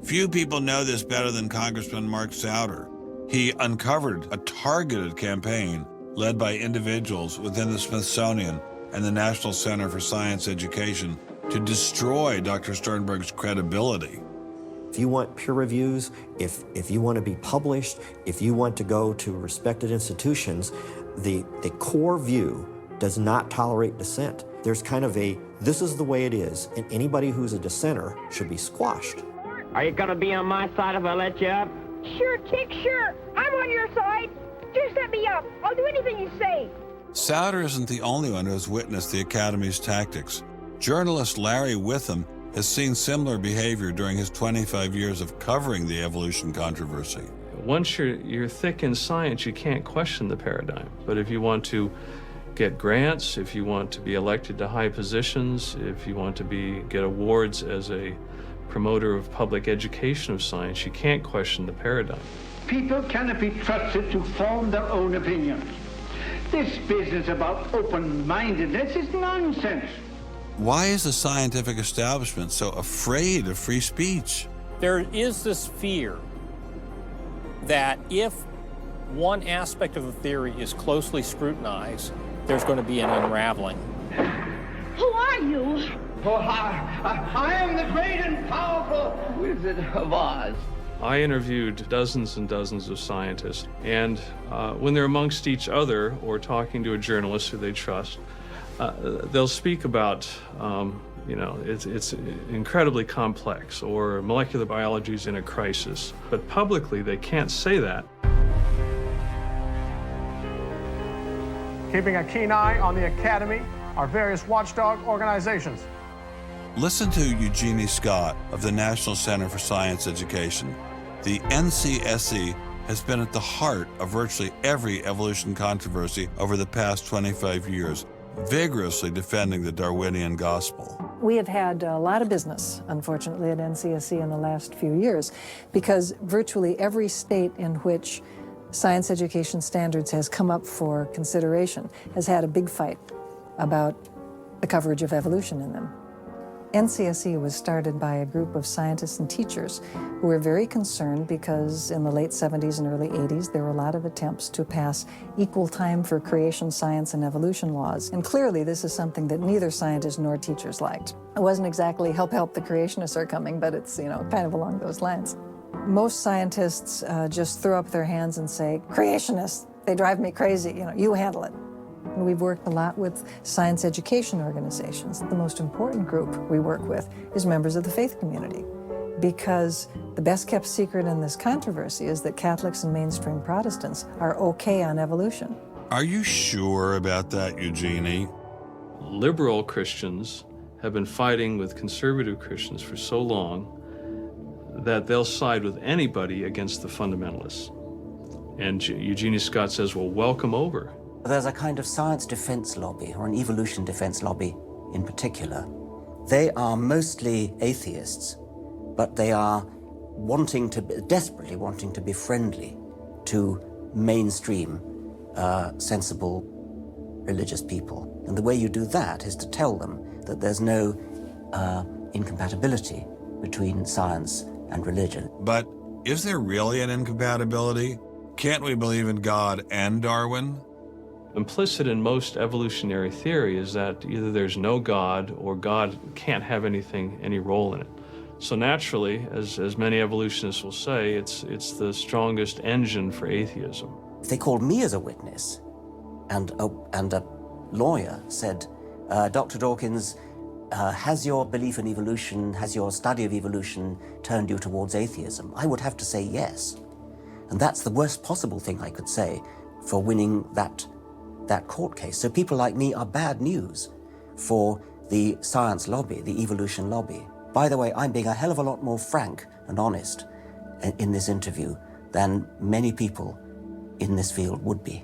Few people know this better than Congressman Mark Souder. He uncovered a targeted campaign led by individuals within the Smithsonian and the National Center for Science Education to destroy Dr. Sternberg's credibility. If you want peer reviews, if you want to be published, if you want to go to respected institutions, the core view does not tolerate dissent. There's kind of a, this is the way it is, and anybody who's a dissenter should be squashed. Are you gonna be on my side if I let you up? Sure, Tick, sure. I'm on your side. Just let me up. I'll do anything you say. Souder isn't the only one who has witnessed the Academy's tactics. Journalist Larry Witham has seen similar behavior during his 25 years of covering the evolution controversy. Once you're thick in science, you can't question the paradigm. But if you want to get grants, if you want to be elected to high positions, if you want to get awards as a promoter of public education of science, you can't question the paradigm. People cannot be trusted to form their own opinions. This business about open-mindedness is nonsense. Why is the scientific establishment so afraid of free speech? There is this fear that if one aspect of the theory is closely scrutinized, there's going to be an unraveling. Who are you? Oh, I am the great and powerful Wizard of Oz. I interviewed dozens and dozens of scientists, and when they're amongst each other or talking to a journalist who they trust, they'll speak about, it's incredibly complex, or molecular biology is in a crisis. But publicly, they can't say that. Keeping a keen eye on the Academy, our various watchdog organizations. Listen to Eugenie Scott of the National Center for Science Education. The NCSE has been at the heart of virtually every evolution controversy over the past 25 years, vigorously defending the Darwinian gospel. We have had a lot of business, unfortunately, at NCSE in the last few years, because virtually every state in which science education standards has come up for consideration has had a big fight about the coverage of evolution in them. NCSE was started by a group of scientists and teachers who were very concerned because in the late 70s and early 80s, there were a lot of attempts to pass equal time for creation science and evolution laws. And clearly, this is something that neither scientists nor teachers liked. It wasn't exactly help the creationists are coming, but it's, kind of along those lines. Most scientists just throw up their hands and say, creationists, they drive me crazy, you handle it. And we've worked a lot with science education organizations. The most important group we work with is members of the faith community, because the best kept secret in this controversy is that Catholics and mainstream Protestants are okay on evolution. Are you sure about that, Eugenie? Liberal Christians have been fighting with conservative Christians for so long that they'll side with anybody against the fundamentalists. And Eugenie Scott says, well, welcome over. There's a kind of science defense lobby, or an evolution defense lobby in particular. They are mostly atheists, but they are desperately wanting to be friendly to mainstream, sensible religious people. And the way you do that is to tell them that there's no incompatibility between science and religion. But is there really an incompatibility? Can't we believe in God and Darwin? Implicit in most evolutionary theory is that either there's no God or God can't have any role in it. So naturally, as many evolutionists will say, it's the strongest engine for atheism. If they called me as a witness, and a lawyer said, Dr. Dawkins, has your belief in evolution, has your study of evolution turned you towards atheism? I would have to say yes. And that's the worst possible thing I could say for winning that court case. So people like me are bad news for the science lobby, the evolution lobby. By the way, I'm being a hell of a lot more frank and honest in this interview than many people in this field would be.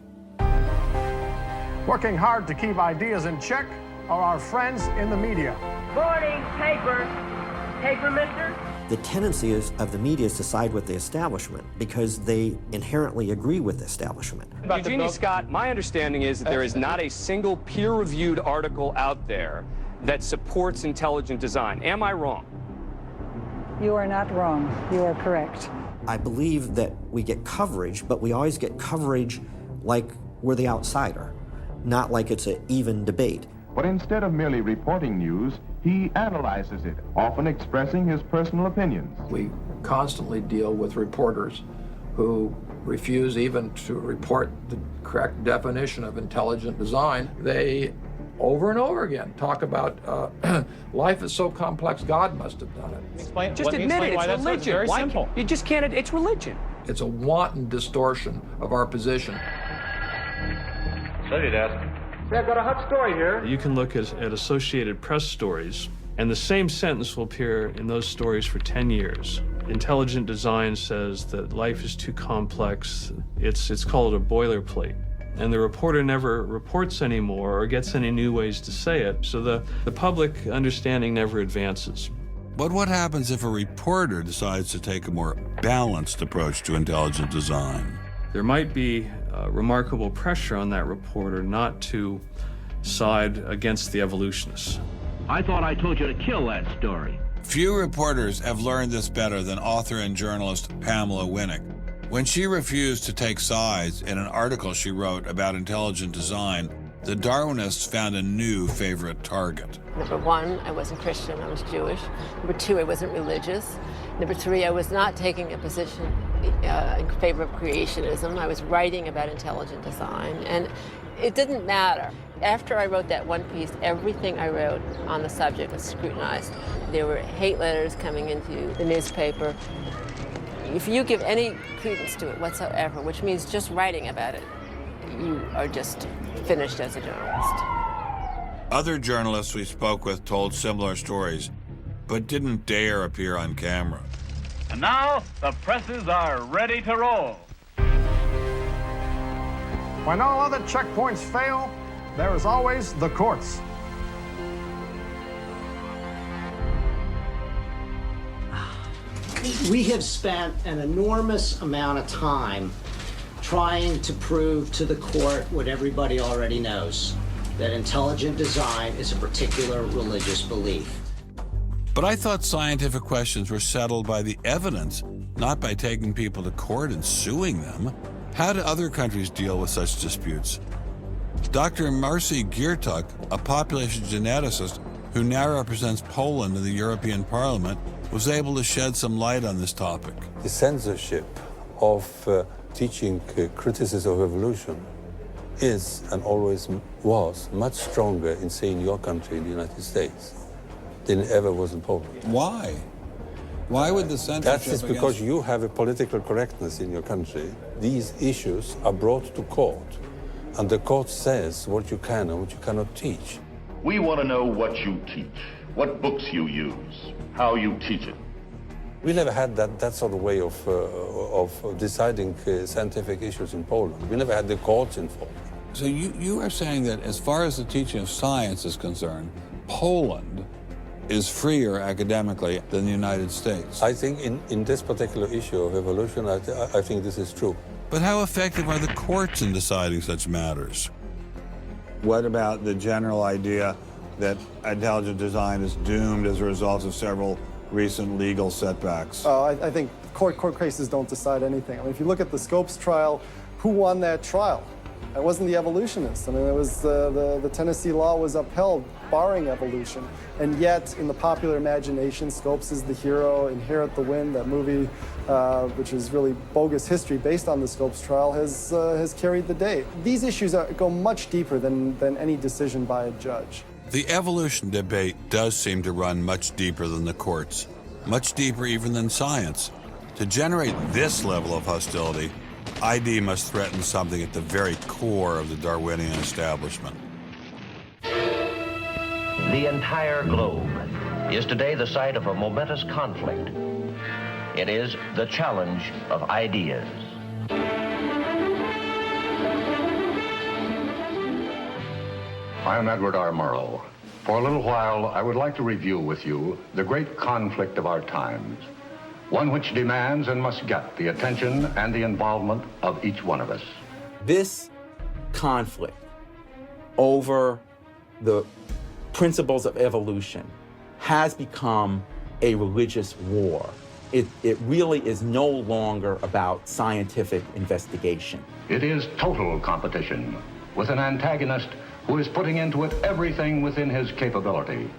Working hard to keep ideas in check are our friends in the media. Morning, paper. Paper, mister? The tendency of the media is to side with the establishment because they inherently agree with the establishment. Eugenie Scott, my understanding is that there is not a single peer-reviewed article out there that supports intelligent design. Am I wrong? You are not wrong. You are correct. I believe that we get coverage, but we always get coverage like we're the outsider, not like it's an even debate. But instead of merely reporting news, he analyzes it, often expressing his personal opinions. We constantly deal with reporters who refuse even to report the correct definition of intelligent design. They, over and over again, talk about life is so complex, God must have done it. Just admit it, it's religion. It's very simple. You just can't, it's religion. It's a wanton distortion of our position. Study desk. I've got a hot story here. You can look at Associated Press stories, and the same sentence will appear in those stories for 10 years. Intelligent design says that life is too complex. It's called a boilerplate. And the reporter never reports anymore or gets any new ways to say it, so the public understanding never advances. But what happens if a reporter decides to take a more balanced approach to intelligent design? There might be remarkable pressure on that reporter not to side against the evolutionists. I thought I told you to kill that story. Few reporters have learned this better than author and journalist Pamela Winnick. When she refused to take sides in an article she wrote about intelligent design, the Darwinists found a new favorite target. Number one, I wasn't Christian, I was Jewish. Number two, I wasn't religious. Number three, I was not taking a position in favor of creationism. I was writing about intelligent design, and it didn't matter. After I wrote that one piece, everything I wrote on the subject was scrutinized. There were hate letters coming into the newspaper. If you give any credence to it whatsoever, which means just writing about it, you are just finished as a journalist. Other journalists we spoke with told similar stories, but didn't dare appear on camera. And now, the presses are ready to roll. When all other checkpoints fail, there is always the courts. We have spent an enormous amount of time trying to prove to the court what everybody already knows, that intelligent design is a particular religious belief. But I thought scientific questions were settled by the evidence, not by taking people to court and suing them. How do other countries deal with such disputes? Dr. Marcy Giertuk, a population geneticist who now represents Poland in the European Parliament, was able to shed some light on this topic. The censorship of teaching criticism of evolution is and always was much stronger in, say, in your country, in the United States, than it ever was in Poland. Why? Why would the censorship? That is because you have a political correctness in your country. These issues are brought to court, and the court says what you can and what you cannot teach. We want to know what you teach, what books you use, how you teach it. We never had that sort of way of deciding scientific issues in Poland. We never had the courts involved. So you are saying that as far as the teaching of science is concerned, Poland is freer academically than the United States. I think in this particular issue of evolution, I think this is true. But how effective are the courts in deciding such matters? What about the general idea that intelligent design is doomed as a result of several recent legal setbacks? I think court cases don't decide anything. I mean, if you look at the Scopes trial, who won that trial? It wasn't the evolutionists. I mean, it was the Tennessee law was upheld, barring evolution. And yet, in the popular imagination, Scopes is the hero. Inherit the Wind, that movie, which is really bogus history based on the Scopes trial, has carried the day. These issues go much deeper than any decision by a judge. The evolution debate does seem to run much deeper than the courts, much deeper even than science. To generate this level of hostility, ID must threaten something at the very core of the Darwinian establishment. The entire globe is today the site of a momentous conflict. It is the challenge of ideas. I am Edward R. Murrow. For a little while, I would like to review with you the great conflict of our times, one which demands and must get the attention and the involvement of each one of us. This conflict over the principles of evolution has become a religious war. It really is no longer about scientific investigation. It is total competition with an antagonist who is putting into it everything within his capability.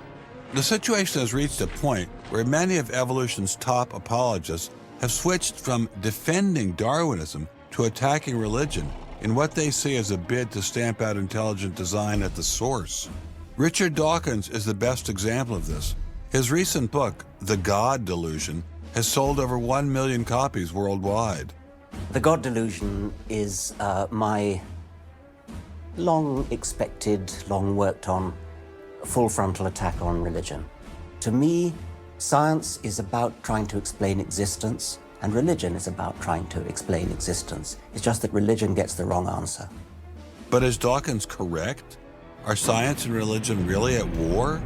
The situation has reached a point where many of evolution's top apologists have switched from defending Darwinism to attacking religion in what they see as a bid to stamp out intelligent design at the source. Richard Dawkins is the best example of this. His recent book, The God Delusion, has sold over 1 million copies worldwide. The God Delusion is my long-expected, long-worked-on, full-frontal attack on religion. To me, science is about trying to explain existence, and religion is about trying to explain existence. It's just that religion gets the wrong answer. But is Dawkins correct? Are science and religion really at war?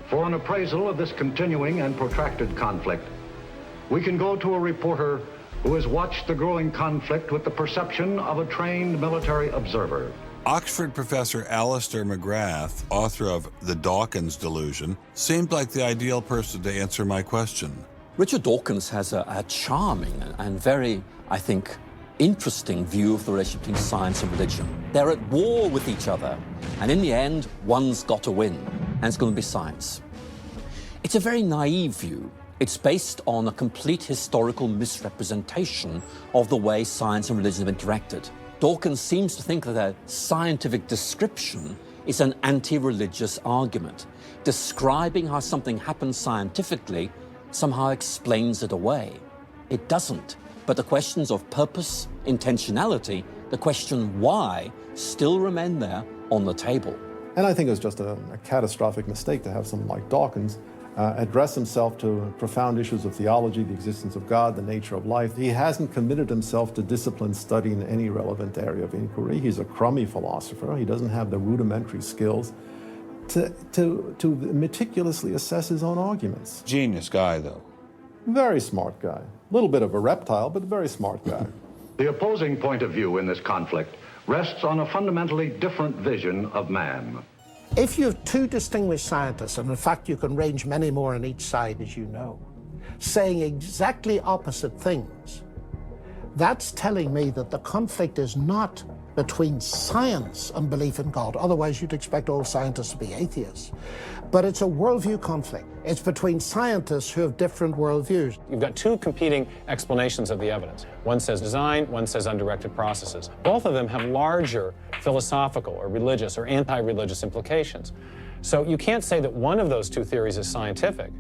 For an appraisal of this continuing and protracted conflict, we can go to a reporter who has watched the growing conflict with the perception of a trained military observer. Oxford professor Alistair McGrath, author of The Dawkins Delusion, seemed like the ideal person to answer my question. Richard Dawkins has a charming and very, I think, interesting view of the relationship between science and religion. They're at war with each other, and in the end, one's got to win, and it's going to be science. It's a very naive view. It's based on a complete historical misrepresentation of the way science and religion have interacted. Dawkins seems to think that a scientific description is an anti-religious argument. Describing how something happens scientifically somehow explains it away. It doesn't. But the questions of purpose, intentionality, the question why, still remain there on the table. And I think it was just a catastrophic mistake to have someone like Dawkins address himself to profound issues of theology, the existence of God, the nature of life. He hasn't committed himself to disciplined study in any relevant area of inquiry. He's a crummy philosopher. He doesn't have the rudimentary skills to meticulously assess his own arguments. Genius guy, though. Very smart guy. A little bit of a reptile, but a very smart guy. The opposing point of view in this conflict rests on a fundamentally different vision of man. If you have two distinguished scientists, and in fact you can range many more on each side, as you know, saying exactly opposite things, that's telling me that the conflict is not between science and belief in God. Otherwise, you'd expect all scientists to be atheists. But it's a worldview conflict. It's between scientists who have different worldviews. You've got two competing explanations of the evidence. One says design, one says undirected processes. Both of them have larger philosophical or religious or anti-religious implications. So you can't say that one of those two theories is scientific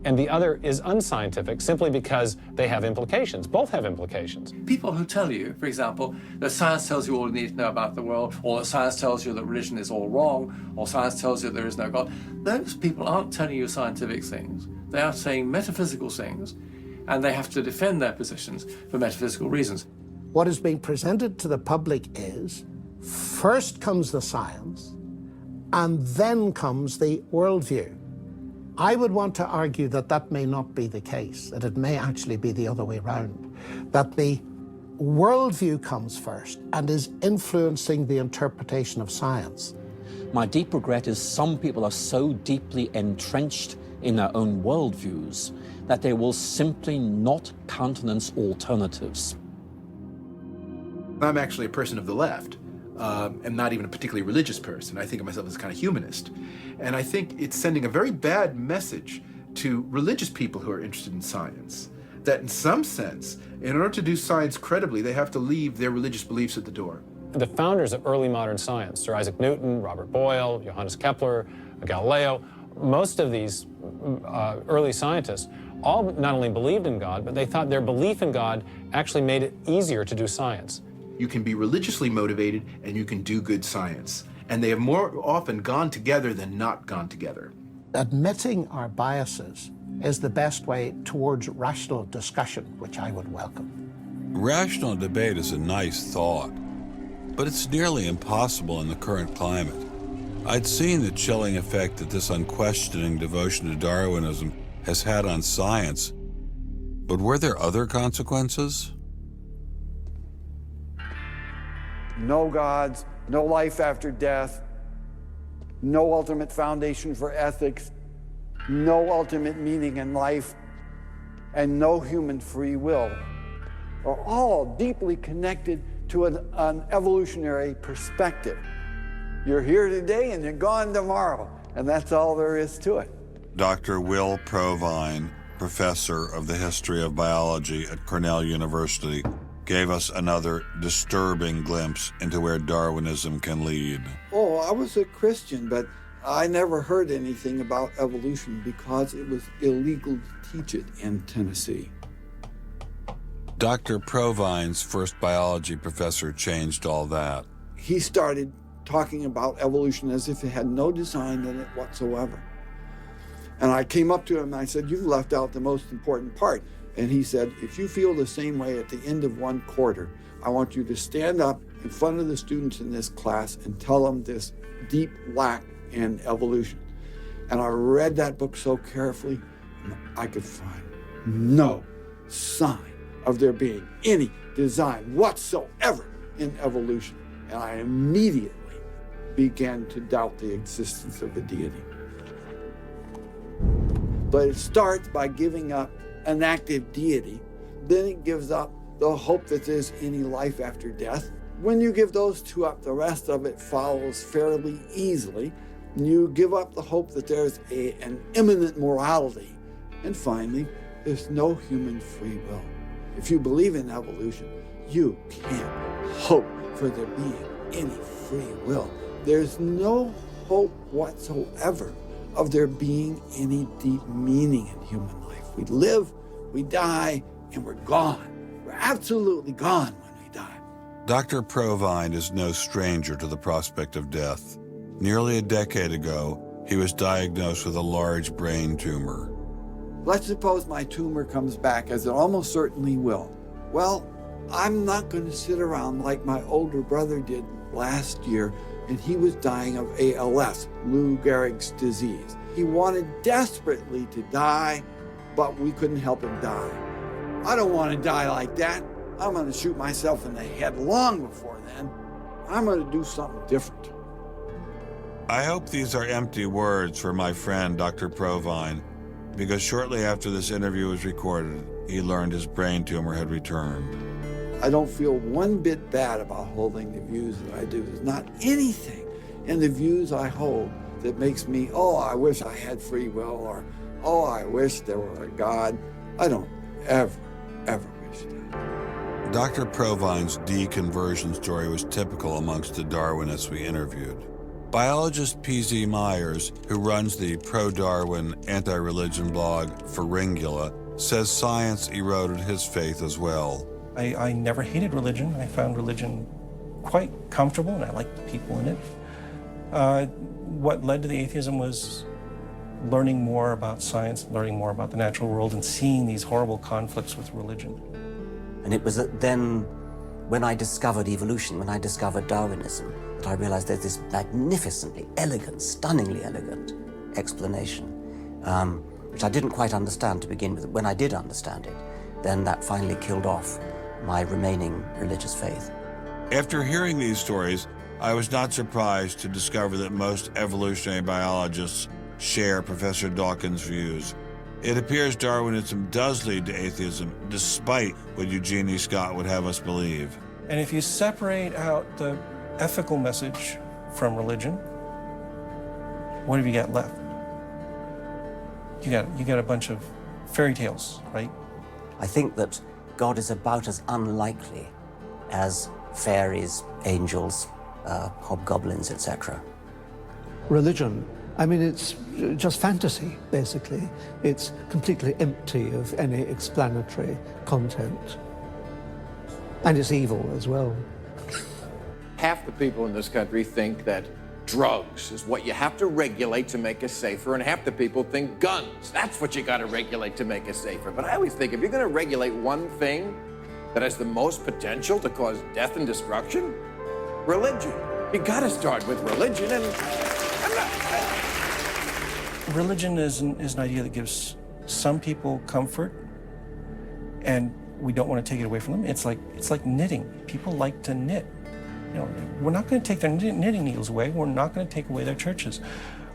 and the other is unscientific simply because they have implications. Both have implications. People who tell you, for example, that science tells you all you need to know about the world, or that science tells you that religion is all wrong, or science tells you there is no God, those people aren't telling you scientific things. They are saying metaphysical things, and they have to defend their positions for metaphysical reasons. What is being presented to the public is, first comes the science, and then comes the worldview. I would want to argue that that may not be the case, that it may actually be the other way around, that the worldview comes first and is influencing the interpretation of science. My deep regret is some people are so deeply entrenched in their own worldviews that they will simply not countenance alternatives. I'm actually a person of the left. I'm not even a particularly religious person. I think of myself as a kind of humanist. And I think it's sending a very bad message to religious people who are interested in science, that in some sense, in order to do science credibly, they have to leave their religious beliefs at the door. The founders of early modern science, Sir Isaac Newton, Robert Boyle, Johannes Kepler, Galileo, most of these early scientists all not only believed in God, but they thought their belief in God actually made it easier to do science. You can be religiously motivated and you can do good science. And they have more often gone together than not gone together. Admitting our biases is the best way towards rational discussion, which I would welcome. Rational debate is a nice thought, but it's nearly impossible in the current climate. I'd seen the chilling effect that this unquestioning devotion to Darwinism has had on science, but were there other consequences? No gods, no life after death, no ultimate foundation for ethics, no ultimate meaning in life, and no human free will are all deeply connected to an evolutionary perspective. You're here today and you're gone tomorrow, and that's all there is to it. Dr. Will Provine, professor of the history of biology at Cornell University, gave us another disturbing glimpse into where Darwinism can lead. Oh, I was a Christian, but I never heard anything about evolution because it was illegal to teach it in Tennessee. Dr. Provine's first biology professor changed all that. He started talking about evolution as if it had no design in it whatsoever. And I came up to him and I said, "You've left out the most important part." And he said, "If you feel the same way at the end of one quarter, I want you to stand up in front of the students in this class and tell them this deep lack in evolution." And I read that book so carefully, and I could find no sign of there being any design whatsoever in evolution. And I immediately began to doubt the existence of a deity. But it starts by giving up an active deity, then it gives up the hope that there's any life after death. When you give those two up, the rest of it follows fairly easily. You give up the hope that there's an immanent morality. And finally, there's no human free will. If you believe in evolution, you can't hope for there being any free will. There's no hope whatsoever of there being any deep meaning in human life. We live, we die, and we're gone. We're absolutely gone when we die. Dr. Provine is no stranger to the prospect of death. Nearly a decade ago, he was diagnosed with a large brain tumor. Let's suppose my tumor comes back, as it almost certainly will. Well, I'm not going to sit around like my older brother did last year, and he was dying of ALS, Lou Gehrig's disease. He wanted desperately to die, but we couldn't help him die. I don't want to die like that. I'm going to shoot myself in the head long before then. I'm going to do something different. I hope these are empty words for my friend, Dr. Provine, because shortly after this interview was recorded, he learned his brain tumor had returned. I don't feel one bit bad about holding the views that I do. There's not anything in the views I hold that makes me, oh, I wish I had free will, or, oh, I wish there were a God. I don't ever wish that. Dr. Provine's deconversion story was typical amongst the Darwinists we interviewed. Biologist P.Z. Myers, who runs the pro-Darwin, anti-religion blog Pharyngula, says science eroded his faith as well. I never hated religion. I found religion quite comfortable, and I liked the people in it. What led to the atheism was learning more about science, learning more about the natural world, and seeing these horrible conflicts with religion. And it was then, when I discovered evolution, when I discovered Darwinism, that I realized there's this magnificently elegant, stunningly elegant explanation, which I didn't quite understand to begin with. When I did understand it, then that finally killed off my remaining religious faith. After hearing these stories, I was not surprised to discover that most evolutionary biologists share Professor Dawkins' views. It appears Darwinism does lead to atheism, despite what Eugenie Scott would have us believe. And if you separate out the ethical message from religion, what have you got left? You got a bunch of fairy tales, right? I think that God is about as unlikely as fairies, angels, hobgoblins, etc. Religion, I mean, it's just fantasy, basically. It's completely empty of any explanatory content. And it's evil as well. Half the people in this country think that drugs is what you have to regulate to make us safer, and half the people think guns, that's what you got to regulate to make us safer. But I always think if you're going to regulate one thing that has the most potential to cause death and destruction, religion. You got to start with religion, and Religion is an idea that gives some people comfort, and we don't want to take it away from them. It's like knitting. People like to knit. You know, we're not going to take their knitting needles away. We're not going to take away their churches.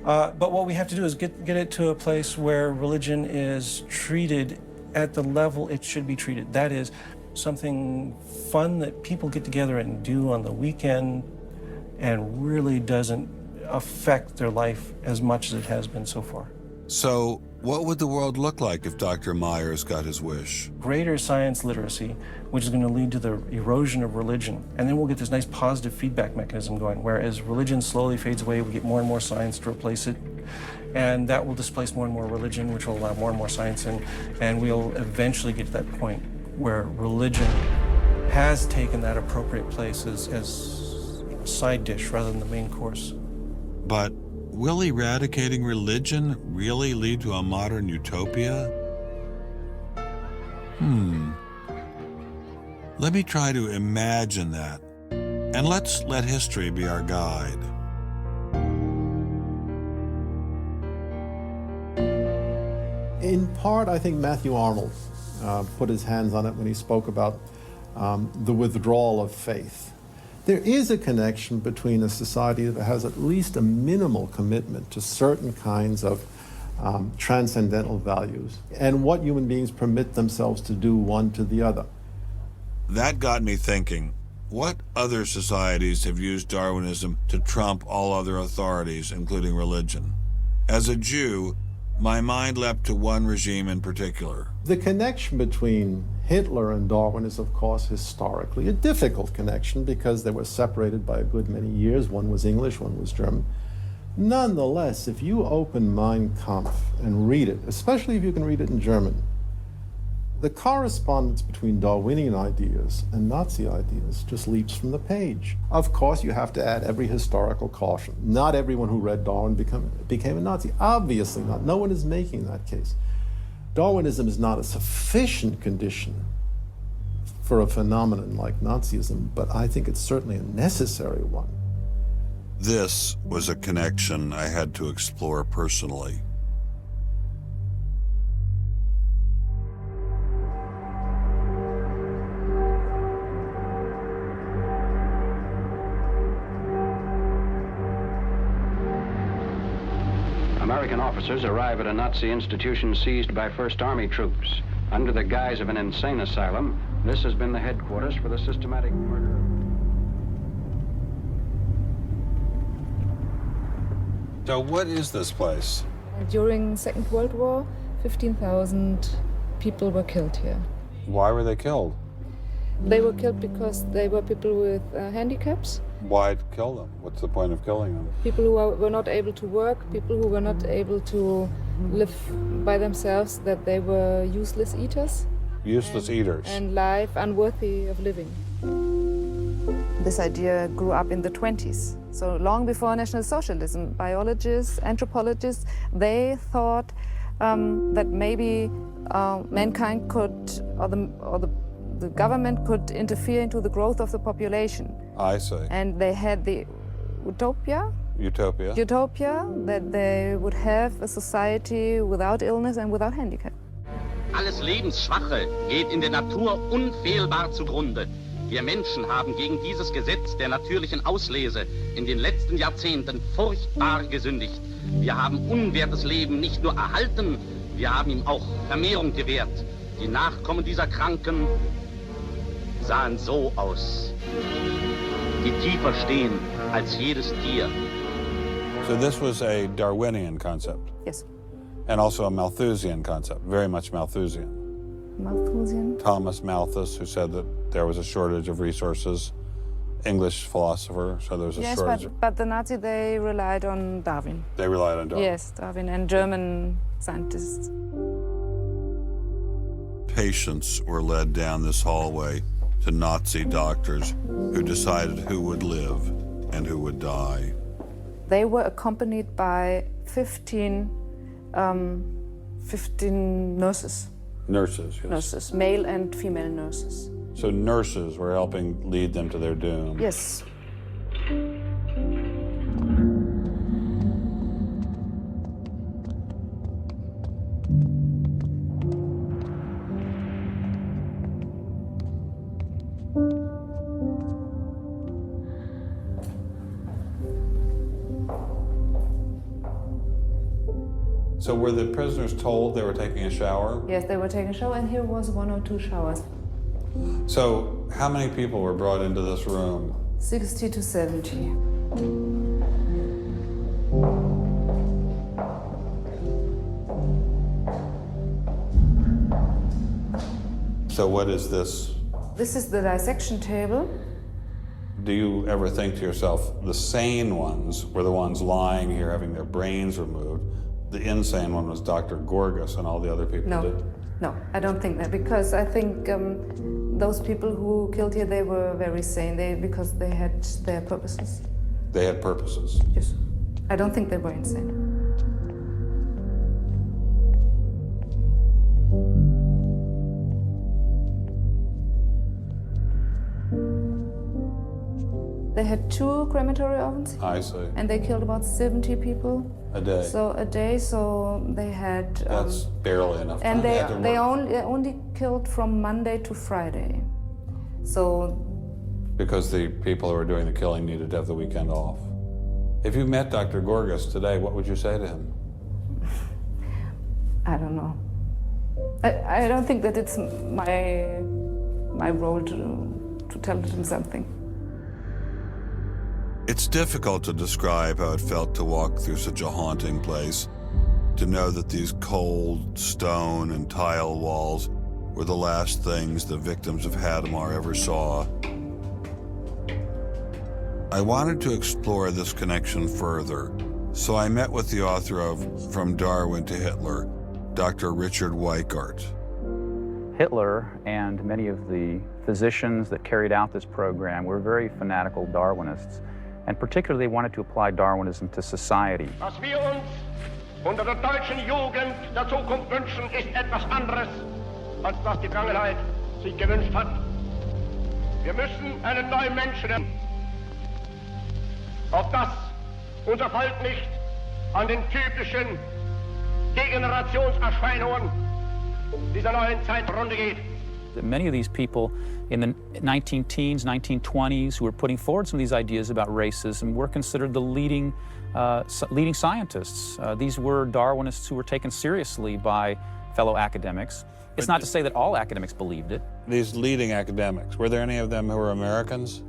But what we have to do is get it to a place where religion is treated at the level it should be treated. That is something fun that people get together and do on the weekend and really doesn't affect their life as much as it has been so far. So, what would the world look like if Dr. Myers got his wish? Greater science literacy, which is going to lead to the erosion of religion. And then we'll get this nice positive feedback mechanism going, where as religion slowly fades away, we get more and more science to replace it. And that will displace more and more religion, which will allow more and more science in. And we'll eventually get to that point where religion has taken that appropriate place as a side dish rather than the main course. But will eradicating religion really lead to a modern utopia? Let me try to imagine that. And let's let history be our guide. In part, I think Matthew Arnold put his hands on it when he spoke about the withdrawal of faith. There is a connection between a society that has at least a minimal commitment to certain kinds of transcendental values and what human beings permit themselves to do one to the other. That got me thinking, what other societies have used Darwinism to trump all other authorities, including religion? As a Jew, my mind leapt to one regime in particular. The connection between Hitler and Darwin is, of course, historically a difficult connection because they were separated by a good many years. One was English, one was German. Nonetheless, if you open Mein Kampf and read it, especially if you can read it in German, the correspondence between Darwinian ideas and Nazi ideas just leaps from the page. Of course, you have to add every historical caution. Not everyone who read Darwin became a Nazi. Obviously not. No one is making that case. Darwinism is not a sufficient condition for a phenomenon like Nazism, but I think it's certainly a necessary one. This was a connection I had to explore personally. American officers arrive at a Nazi institution seized by First Army troops. Under the guise of an insane asylum, This has been the headquarters for the systematic murder. So what is this place? During Second World War, 15,000 people were killed here. Why were they killed? They were killed because they were people with handicaps, Why kill them? What's the point of killing them? people who were not able to work, people who were not able to live by themselves, that they were useless eaters. Useless eaters. And life unworthy of living. This idea grew up in the 20s. So long before National Socialism, biologists, anthropologists, they thought that maybe mankind could, or the government could interfere into the growth of the population. I see. And they had the utopia that they would have a society without illness and without handicap. Alles Lebensschwache geht in der Natur unfehlbar zugrunde. Wir Menschen haben gegen dieses Gesetz der natürlichen Auslese in den letzten Jahrzehnten furchtbar gesündigt. Wir haben unwertes Leben nicht nur erhalten, wir haben ihm auch Vermehrung gewährt. Die Nachkommen dieser Kranken sahen so aus, die tiefer stehen als jedes Tier. So this was a Darwinian concept? Yes. And also a Malthusian concept, very much Malthusian. Malthusian? Thomas Malthus, who said that there was a shortage of resources, English philosopher, so there was a shortage. Yes, but the Nazis, they relied on Darwin. They relied on Darwin. Yes, Darwin and German scientists. Patients were led down this hallway to Nazi doctors who decided who would live and who would die. They were accompanied by 15 nurses. Nurses, yes. Nurses, male and female nurses. So nurses were helping lead them to their doom. Yes. So were the prisoners told they were taking a shower? Yes, they were taking a shower, and here was 1 or 2 showers. So how many people were brought into this room? 60 to 70. So what is this? This is the dissection table. Do you ever think to yourself, the sane ones were the ones lying here having their brains removed? The insane one was Dr. Gorgas and all the other people did? No, I don't think that, because I think those people who killed here, they were very sane, because they had their purposes. They had purposes? Yes. I don't think they were insane. They had 2 crematory ovens. I see. And they killed about 70 people. A day? So a day, so they had... That's barely enough time. And they only killed from Monday to Friday. So... Because the people who were doing the killing needed to have the weekend off. If you met Dr. Gorgas today, what would you say to him? I don't know. I don't think that it's my role to tell him something. It's difficult to describe how it felt to walk through such a haunting place, to know that these cold stone and tile walls were the last things the victims of Hadamar ever saw. I wanted to explore this connection further, so I met with the author of From Darwin to Hitler, Dr. Richard Weikart. Hitler and many of the physicians that carried out this program were very fanatical Darwinists, and particularly they wanted to apply Darwinism to society. Was wir uns unter der deutschen Jugend der Zukunft wünschen, ist etwas anderes, als was die Vergangenheit sich gewünscht hat. Wir müssen einen neuen Menschen, auf das unser Volk nicht an den typischen Degenerationserscheinungen dieser neuen Zeit zugrunde geht. Many of these people in the 19-teens, 1920s, who were putting forward some of these ideas about racism were considered the leading scientists. These were Darwinists who were taken seriously by fellow academics. It's not to say that all academics believed it. These leading academics, were there any of them who were Americans?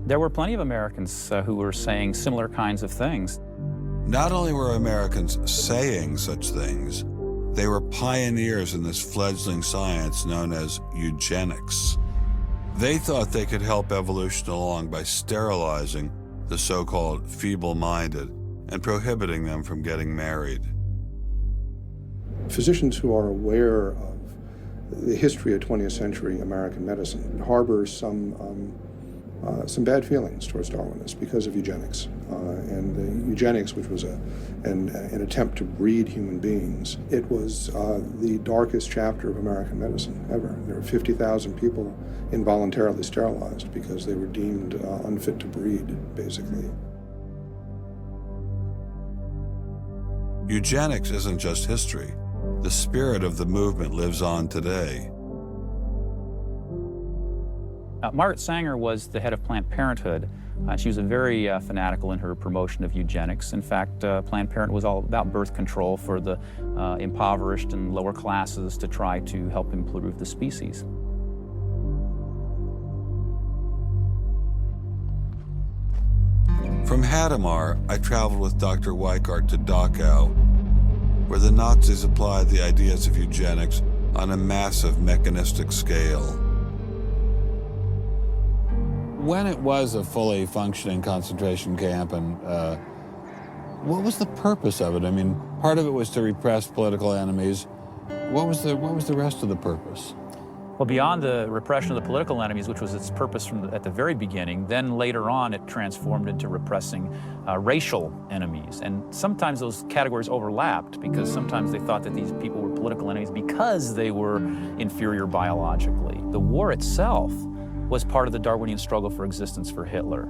There were plenty of Americans who were saying similar kinds of things. Not only were Americans saying such things, they were pioneers in this fledgling science known as eugenics. They thought they could help evolution along by sterilizing the so-called feeble-minded and prohibiting them from getting married. Physicians who are aware of the history of 20th century American medicine harbor some bad feelings towards Darwinists because of eugenics. And the eugenics, which was an attempt to breed human beings, it was the darkest chapter of American medicine ever. There were 50,000 people involuntarily sterilized because they were deemed unfit to breed, basically. Eugenics isn't just history. The spirit of the movement lives on today. Margaret Sanger was the head of Planned Parenthood. She was a very fanatical in her promotion of eugenics. In fact, Planned Parenthood was all about birth control for the impoverished and lower classes to try to help improve the species. From Hadamar, I traveled with Dr. Weikart to Dachau, where the Nazis applied the ideas of eugenics on a massive mechanistic scale. When it was a fully functioning concentration camp, and what was the purpose of it? I mean, part of it was to repress political enemies. What was the rest of the purpose? Well, beyond the repression of the political enemies, which was its purpose at the very beginning, then later on it transformed into repressing racial enemies. And sometimes those categories overlapped because sometimes they thought that these people were political enemies because they were inferior biologically. The war itself was part of the Darwinian struggle for existence for Hitler.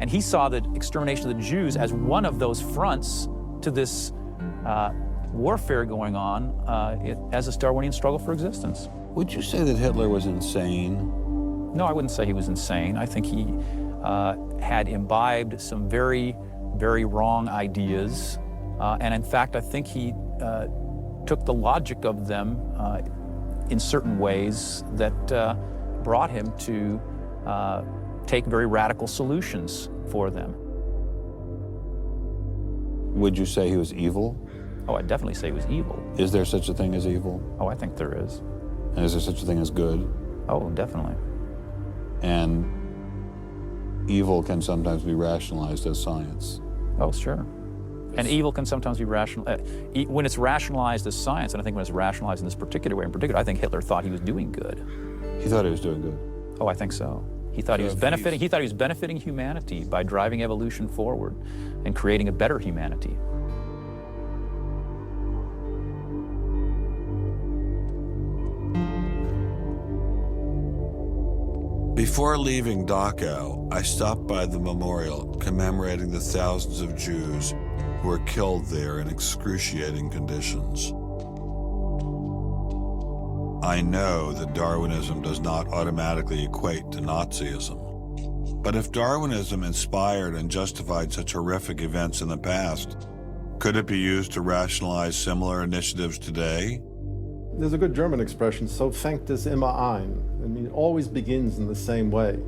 And he saw the extermination of the Jews as one of those fronts to this warfare going on as this Darwinian struggle for existence. Would you say that Hitler was insane? No, I wouldn't say he was insane. I think he had imbibed some very, very wrong ideas. And in fact, I think he took the logic of them in certain ways that brought him to take very radical solutions for them. Would you say he was evil? Oh, I'd definitely say he was evil. Is there such a thing as evil? Oh, I think there is. And is there such a thing as good? Oh, definitely. And evil can sometimes be rationalized as science. Oh, sure. And evil can sometimes be rational. When it's rationalized as science, and I think when it's rationalized in this particular way in particular, I think Hitler thought he was doing good. He thought he was doing good? Oh, I think so. He thought he was benefiting. He thought he was benefiting humanity by driving evolution forward and creating a better humanity. Before leaving Dachau, I stopped by the memorial commemorating the thousands of Jews who were killed there in excruciating conditions. I know that Darwinism does not automatically equate to Nazism. But if Darwinism inspired and justified such horrific events in the past, could it be used to rationalize similar initiatives today? There's a good German expression, so fängt es immer an. I mean, it always begins in the same way.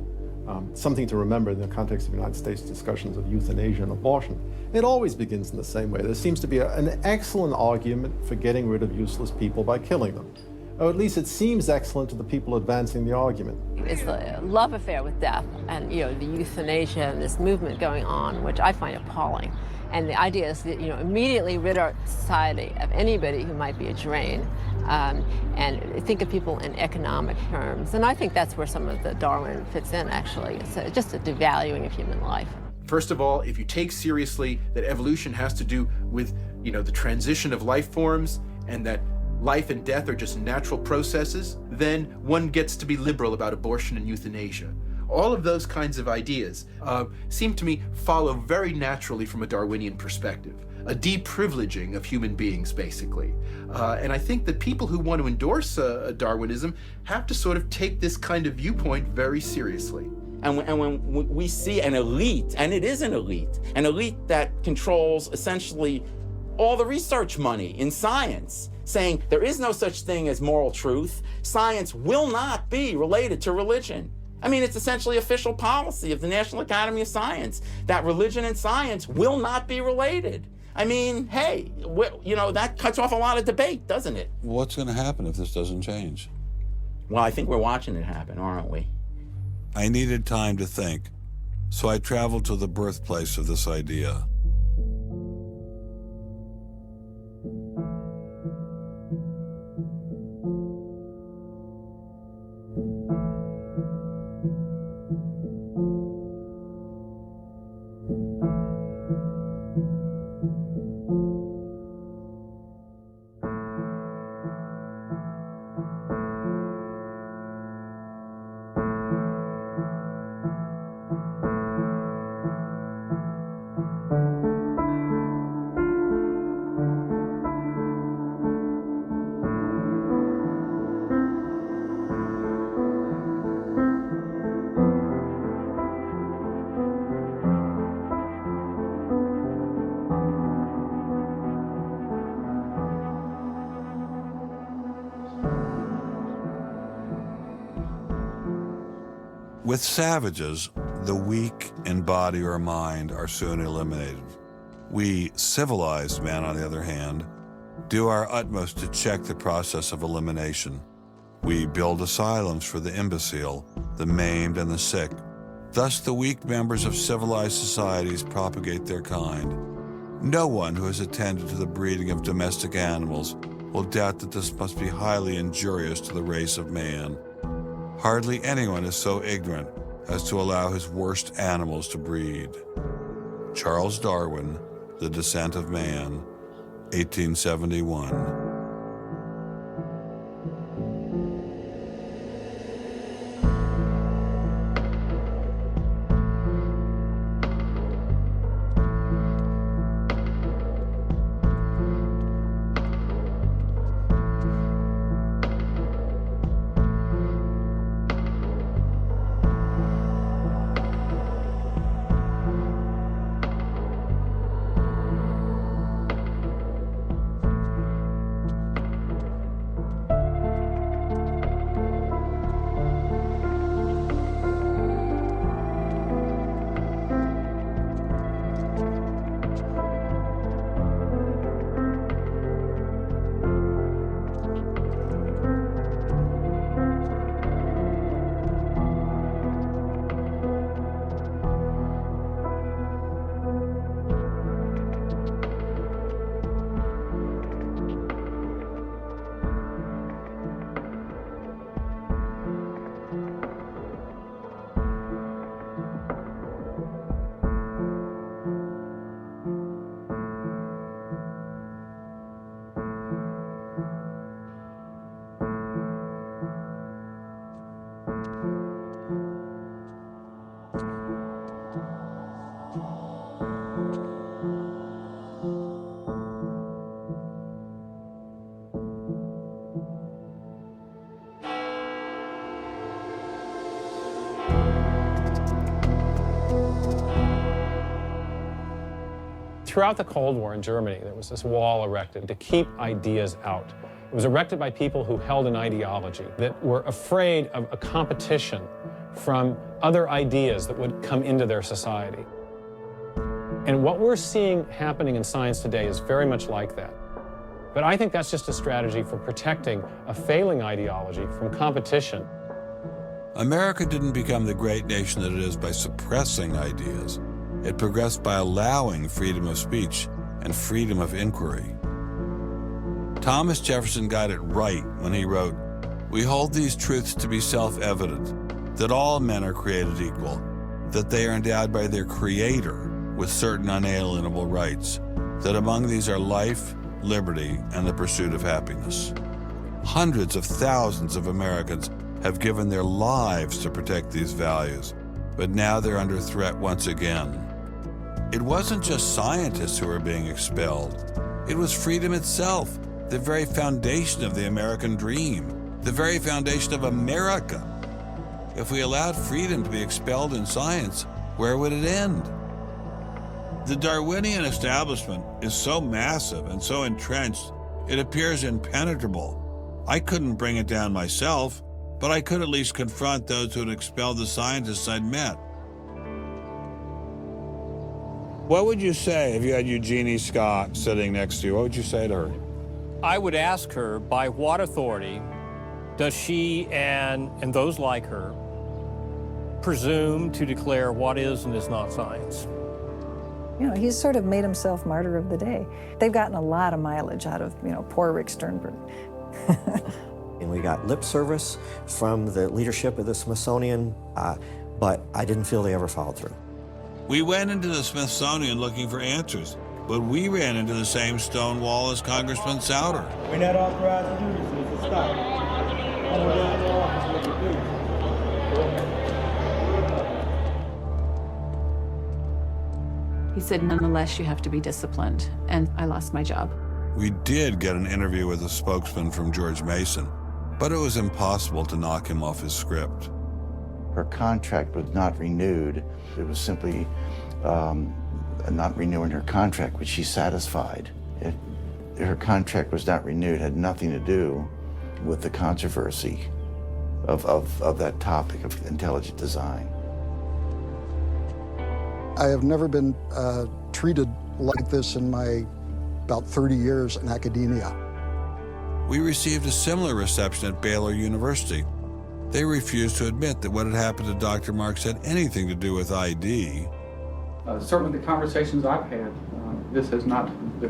Something to remember in the context of United States discussions of euthanasia and abortion. It always begins in the same way. There seems to be an excellent argument for getting rid of useless people by killing them. Or at least it seems excellent to the people advancing the argument. It's the love affair with death and, the euthanasia and this movement going on, which I find appalling. And the idea is that, immediately rid our society of anybody who might be a drain and think of people in economic terms. And I think that's where some of the Darwin fits in, actually. It's just a devaluing of human life. First of all, if you take seriously that evolution has to do with, the transition of life forms and that life and death are just natural processes, then one gets to be liberal about abortion and euthanasia. All of those kinds of ideas seem to me follow very naturally from a Darwinian perspective, a deprivileging of human beings, basically. And I think that people who want to endorse Darwinism have to sort of take this kind of viewpoint very seriously. And when we see an elite, and it is an elite that controls essentially all the research money in science, saying there is no such thing as moral truth. Science will not be related to religion. I mean, it's essentially official policy of the National Academy of Science that religion and science will not be related. I mean, hey, you know, that cuts off a lot of debate, doesn't it? What's going to happen if this doesn't change? Well, I think we're watching it happen, aren't we? I needed time to think, so I traveled to the birthplace of this idea. With savages, the weak in body or mind are soon eliminated. We, civilized men, on the other hand, do our utmost to check the process of elimination. We build asylums for the imbecile, the maimed, and the sick. Thus, the weak members of civilized societies propagate their kind. No one who has attended to the breeding of domestic animals will doubt that this must be highly injurious to the race of man. Hardly anyone is so ignorant as to allow his worst animals to breed. Charles Darwin, The Descent of Man, 1871. Throughout the Cold War in Germany, there was this wall erected to keep ideas out. It was erected by people who held an ideology, that were afraid of a competition from other ideas that would come into their society. And what we're seeing happening in science today is very much like that. But I think that's just a strategy for protecting a failing ideology from competition. America didn't become the great nation that it is by suppressing ideas. It progressed by allowing freedom of speech and freedom of inquiry. Thomas Jefferson got it right when he wrote, "We hold these truths to be self-evident, that all men are created equal, that they are endowed by their Creator with certain unalienable rights, that among these are life, liberty, and the pursuit of happiness." Hundreds of thousands of Americans have given their lives to protect these values, but now they're under threat once again. It wasn't just scientists who were being expelled. It was freedom itself, the very foundation of the American dream, the very foundation of America. If we allowed freedom to be expelled in science, where would it end? The Darwinian establishment is so massive and so entrenched, it appears impenetrable. I couldn't bring it down myself, but I could at least confront those who had expelled the scientists I'd met. What would you say if you had Eugenie Scott sitting next to you? What would you say to her? I would ask her, by what authority does she and those like her presume to declare what is and is not science? You know, he's sort of made himself martyr of the day. They've gotten a lot of mileage out of, poor Rick Sternberg. And we got lip service from the leadership of the Smithsonian, but I didn't feel they ever followed through. We went into the Smithsonian looking for answers, but we ran into the same stone wall as Congressman Souter. We're not authorized to do this, so it's a stop. Come on down to the office, what you do. He said, nonetheless, you have to be disciplined, and I lost my job. We did get an interview with a spokesman from George Mason, but it was impossible to knock him off his script. Her contract was not renewed. It was simply not renewing her contract, which she's satisfied. Her contract was not renewed, had nothing to do with the controversy of that topic of intelligent design. I have never been treated like this in my about 30 years in academia. We received a similar reception at Baylor University. They refused to admit that what had happened to Dr. Marks had anything to do with ID. Certainly the conversations I've had, this has not, the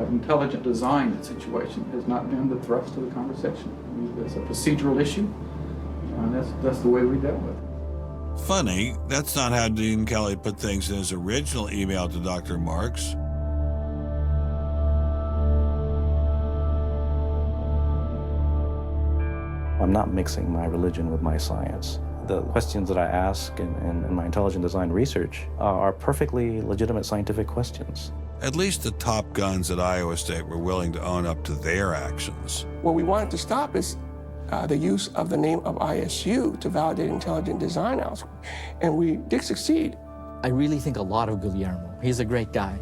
intelligent design situation has not been the thrust of the conversation. I mean, it's a procedural issue, and that's the way we dealt with it. Funny, that's not how Dean Kelly put things in his original email to Dr. Marks. I'm not mixing my religion with my science. The questions that I ask in my intelligent design research are perfectly legitimate scientific questions. At least the top guns at Iowa State were willing to own up to their actions. What we wanted to stop is the use of the name of ISU to validate intelligent design elsewhere. And we did succeed. I really think a lot of Guillermo. He's a great guy.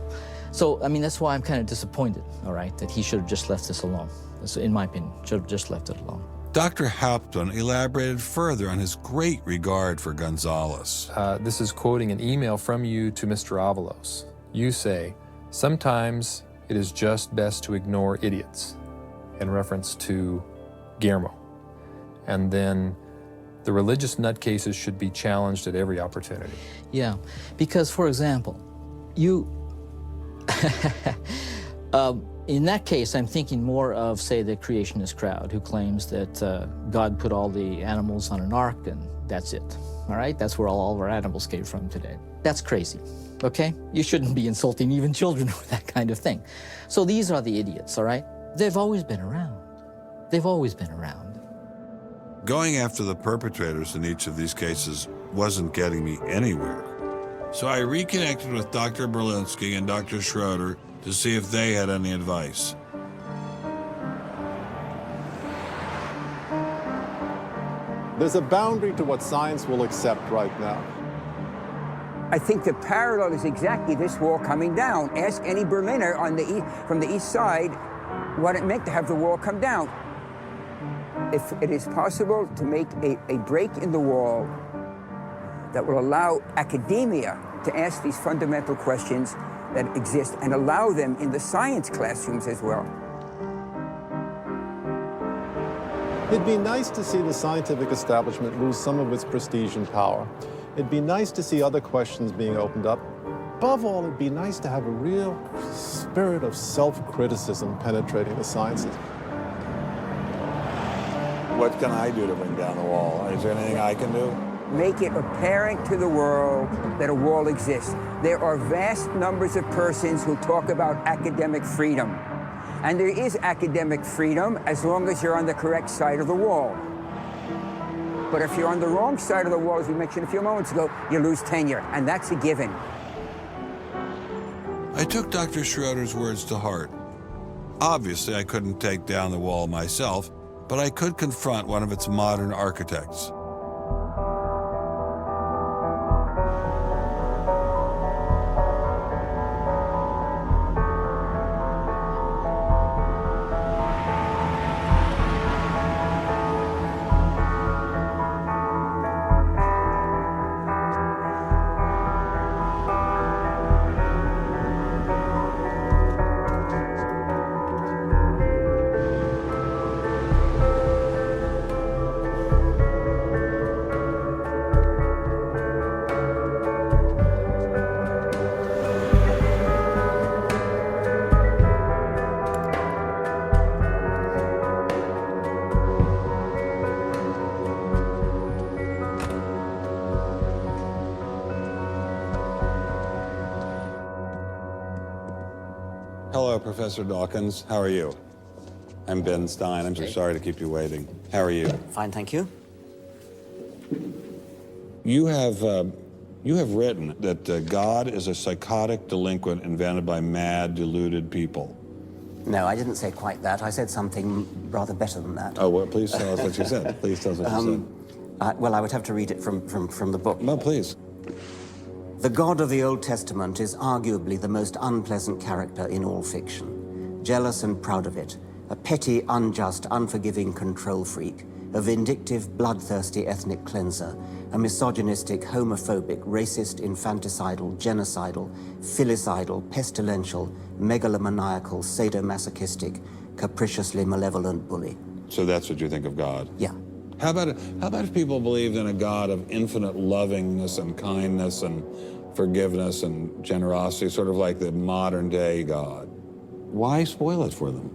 So, I mean, that's why I'm kind of disappointed, all right, that he should have just left this alone. So, in my opinion, should have just left it alone. Dr. Hauptmann elaborated further on his great regard for Gonzalez. This is quoting an email from you to Mr. Avalos. You say, sometimes it is just best to ignore idiots, in reference to Guillermo. And then the religious nutcases should be challenged at every opportunity. Yeah, because, for example, you... in that case, I'm thinking more of, say, the creationist crowd who claims that God put all the animals on an ark and that's it, all right? That's where all of our animals came from today. That's crazy, okay? You shouldn't be insulting even children with that kind of thing. So these are the idiots, all right? They've always been around. They've always been around. Going after the perpetrators in each of these cases wasn't getting me anywhere. So I reconnected with Dr. Berlinski and Dr. Schroeder to see if they had any advice. There's a boundary to what science will accept right now. I think the parallel is exactly this wall coming down. Ask any Berliner from the east side what it meant to have the wall come down. If it is possible to make a break in the wall that will allow academia to ask these fundamental questions that exist and allow them in the science classrooms as well. It'd be nice to see the scientific establishment lose some of its prestige and power. It'd be nice to see other questions being opened up. Above all, it'd be nice to have a real spirit of self-criticism penetrating the sciences. What can I do to bring down the wall? Is there anything I can do? Make it apparent to the world that a wall exists. There are vast numbers of persons who talk about academic freedom. And there is academic freedom as long as you're on the correct side of the wall. But if you're on the wrong side of the wall, as we mentioned a few moments ago, you lose tenure, and that's a given. I took Dr. Schroeder's words to heart. Obviously, I couldn't take down the wall myself, but I could confront one of its modern architects. Professor Dawkins. How are you? I'm Ben Stein. I'm so sorry to keep you waiting. How are you? Fine, thank you. You have written that God is a psychotic delinquent invented by mad, deluded people. No, I didn't say quite that. I said something rather better than that. Oh, well, please tell us what you said. Please tell us what you said. Well, I would have to read it from the book. No, please. The God of the Old Testament is arguably the most unpleasant character in all fiction. Jealous and proud of it, a petty, unjust, unforgiving control freak, a vindictive, bloodthirsty ethnic cleanser, a misogynistic, homophobic, racist, infanticidal, genocidal, filicidal, pestilential, megalomaniacal, sadomasochistic, capriciously malevolent bully. So that's what you think of God? Yeah. How about if people believed in a God of infinite lovingness and kindness and forgiveness and generosity, sort of like the modern day God? Why spoil it for them?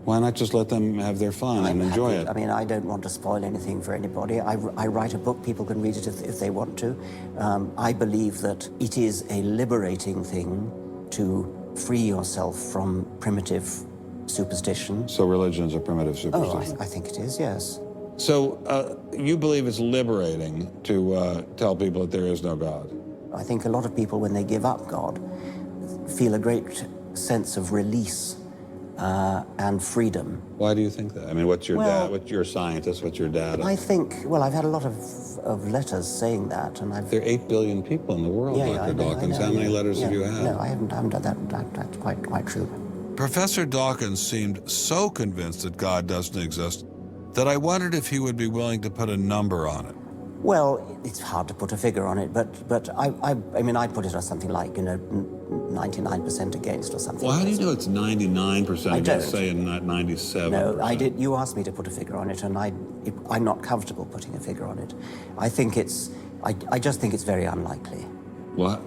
Why not just let them have their fun and enjoy it? I mean, I don't want to spoil anything for anybody. I write a book, people can read it if they want to. I believe that it is a liberating thing to free yourself from primitive superstition. So religion is a primitive superstition? Oh, I think it is, yes. So you believe it's liberating to tell people that there is no God? I think a lot of people, when they give up God, feel a great sense of release and freedom. Why do you think that? I mean, what's your scientist, what's your data? I think, well, I've had a lot of letters saying that, and I've... There are 8 billion people in the world, Dr. Dawkins. How many letters have you had? No, I haven't done that. That's quite true. Professor Dawkins seemed so convinced that God doesn't exist that I wondered if he would be willing to put a number on it. Well, it's hard to put a figure on it, but I mean, I'd put it as something like, 99% against or something. Well, how do you know it's 99% against, say, and not 97%? No, I did. You asked me to put a figure on it, and I'm not comfortable putting a figure on it. I think I just think it's very unlikely. What?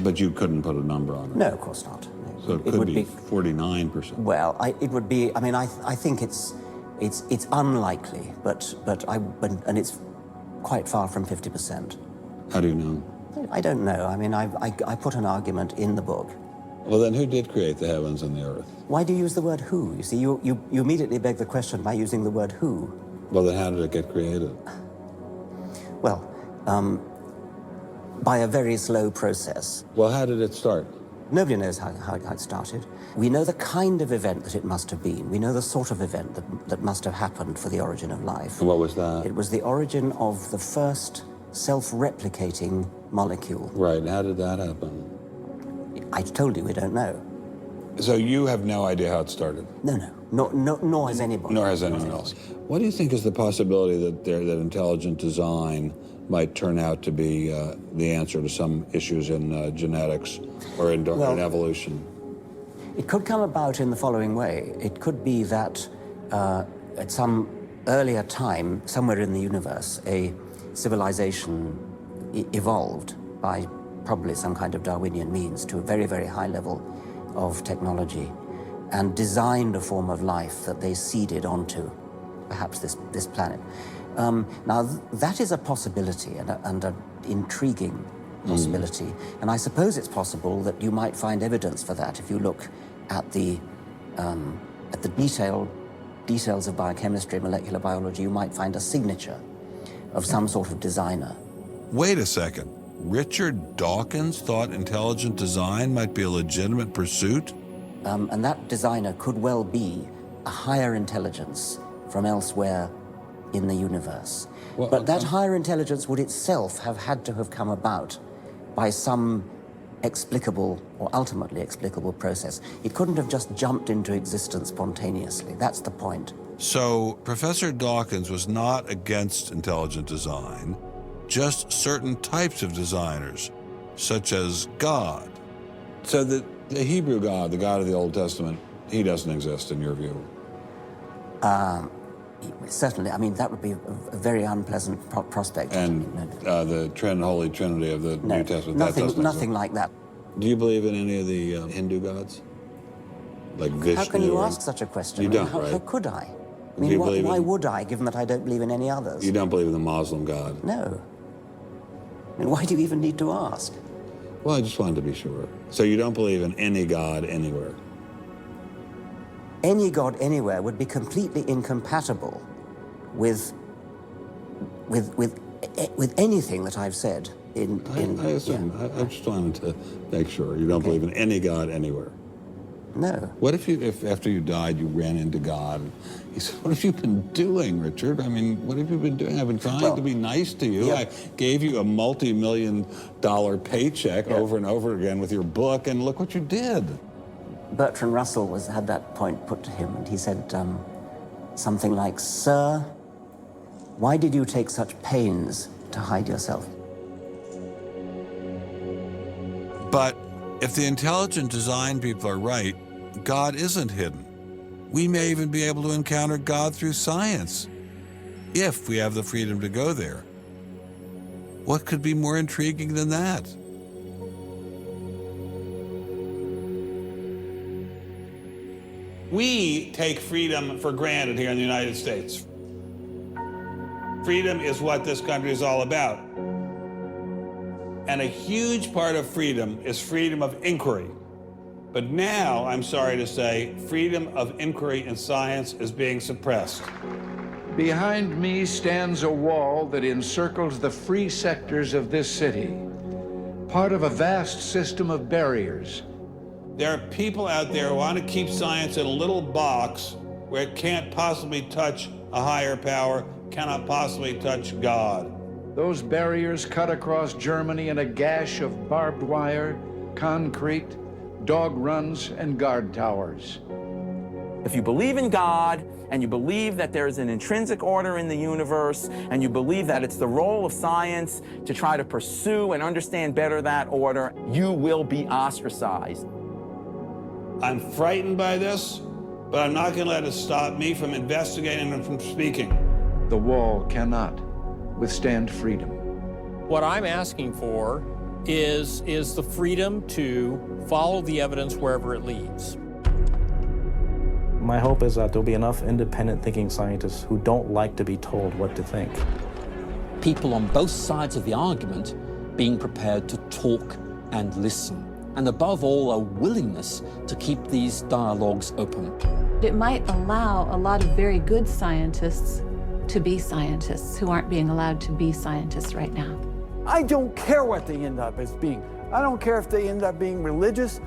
But you couldn't put a number on it? No, of course not. No. So it could be 49%. Well, it would be. I mean, I think it's unlikely, but it's quite far from 50%. How do you know? I don't know. I mean, I put an argument in the book. Well, then who did create the heavens and the earth? Why do you use the word who? You see, you immediately beg the question by using the word who. Well, then how did it get created? Well, by a very slow process. Well, how did it start? Nobody knows how it started. We know the kind of event that it must have been. We know the sort of event that must have happened for the origin of life. And what was that? It was the origin of the first self-replicating molecule. Right, and how did that happen? I told you we don't know. So you have no idea how it started? No, nor has anybody. Nor has anyone else. What do you think is the possibility that intelligent design might turn out to be the answer to some issues in genetics or in evolution? It could come about in the following way. It could be that at some earlier time, somewhere in the universe, a civilization evolved by probably some kind of Darwinian means to a very, very high level of technology and designed a form of life that they seeded onto, perhaps this planet. Now, that is a possibility and an intriguing possibility. And I suppose it's possible that you might find evidence for that if you look at the details of biochemistry, molecular biology. You might find a signature of some sort of designer. Wait a second. Richard Dawkins thought intelligent design might be a legitimate pursuit? And that designer could well be a higher intelligence from elsewhere in the universe. Well, but that higher intelligence would itself have had to have come about by some explicable or ultimately explicable process. It couldn't have just jumped into existence spontaneously. That's the point. So Professor Dawkins was not against intelligent design, just certain types of designers, such as God. So the Hebrew God, the God of the Old Testament, he doesn't exist in your view? Certainly. I mean, that would be a very unpleasant prospect. And the Holy Trinity of the New Testament, nothing like that. Do you believe in any of the Hindu gods? Like Vishnu? How can you ask such a question? You don't, right? How could I? I mean, why would I, given that I don't believe in any others? You don't believe in the Muslim God? No. I mean, why do you even need to ask? Well, I just wanted to be sure. So you don't believe in any God anywhere? Any God anywhere would be completely incompatible with anything that I've said. I assume. Yeah. I just wanted to make sure you don't believe in any God anywhere. No. What if after you died, you ran into God? He said, "What have you been doing, Richard? I mean, what have you been doing? I've been trying to be nice to you. Yeah. I gave you a multi-million-dollar paycheck over and over again with your book, and look what you did." Bertrand Russell had that point put to him, and he said something like, "Sir, why did you take such pains to hide yourself?" But if the intelligent design people are right, God isn't hidden. We may even be able to encounter God through science, if we have the freedom to go there. What could be more intriguing than that? We take freedom for granted here in the United States. Freedom is what this country is all about. And a huge part of freedom is freedom of inquiry. But now, I'm sorry to say, freedom of inquiry in science is being suppressed. Behind me stands a wall that encircles the free sectors of this city, part of a vast system of barriers. There are people out there who want to keep science in a little box where it can't possibly touch a higher power, cannot possibly touch God. Those barriers cut across Germany in a gash of barbed wire, concrete, dog runs, and guard towers. If you believe in God, and you believe that there is an intrinsic order in the universe, and you believe that it's the role of science to try to pursue and understand better that order, you will be ostracized. I'm frightened by this, but I'm not going to let it stop me from investigating and from speaking. The wall cannot withstand freedom. What I'm asking for is the freedom to follow the evidence wherever it leads. My hope is that there'll be enough independent thinking scientists who don't like to be told what to think. People on both sides of the argument being prepared to talk and listen. And above all, a willingness to keep these dialogues open. It might allow a lot of very good scientists to be scientists who aren't being allowed to be scientists right now. I don't care what they end up as being. I don't care if they end up being religious,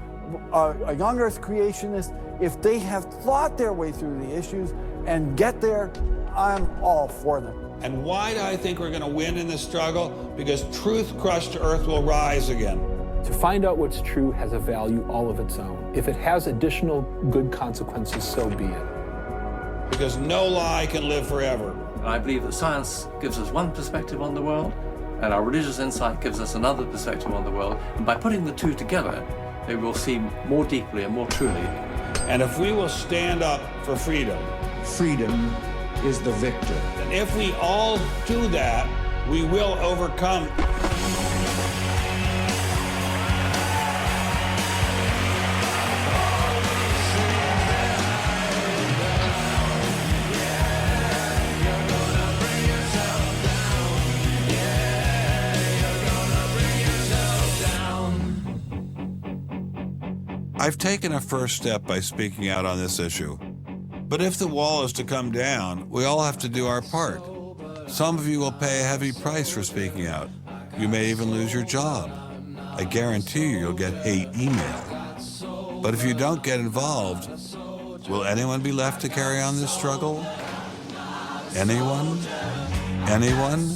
a young earth creationist. If they have thought their way through the issues and get there, I'm all for them. And why do I think we're going to win in this struggle? Because truth crushed to earth will rise again. To find out what's true has a value all of its own. If it has additional good consequences, so be it. Because no lie can live forever. I believe that science gives us one perspective on the world, and our religious insight gives us another perspective on the world. And by putting the two together, they will see more deeply and more truly. And if we will stand up for freedom, freedom is the victor. And if we all do that, we will overcome. I've taken a first step by speaking out on this issue. But if the wall is to come down, we all have to do our part. Some of you will pay a heavy price for speaking out. You may even lose your job. I guarantee you'll get hate email. But if you don't get involved, will anyone be left to carry on this struggle? Anyone? Anyone?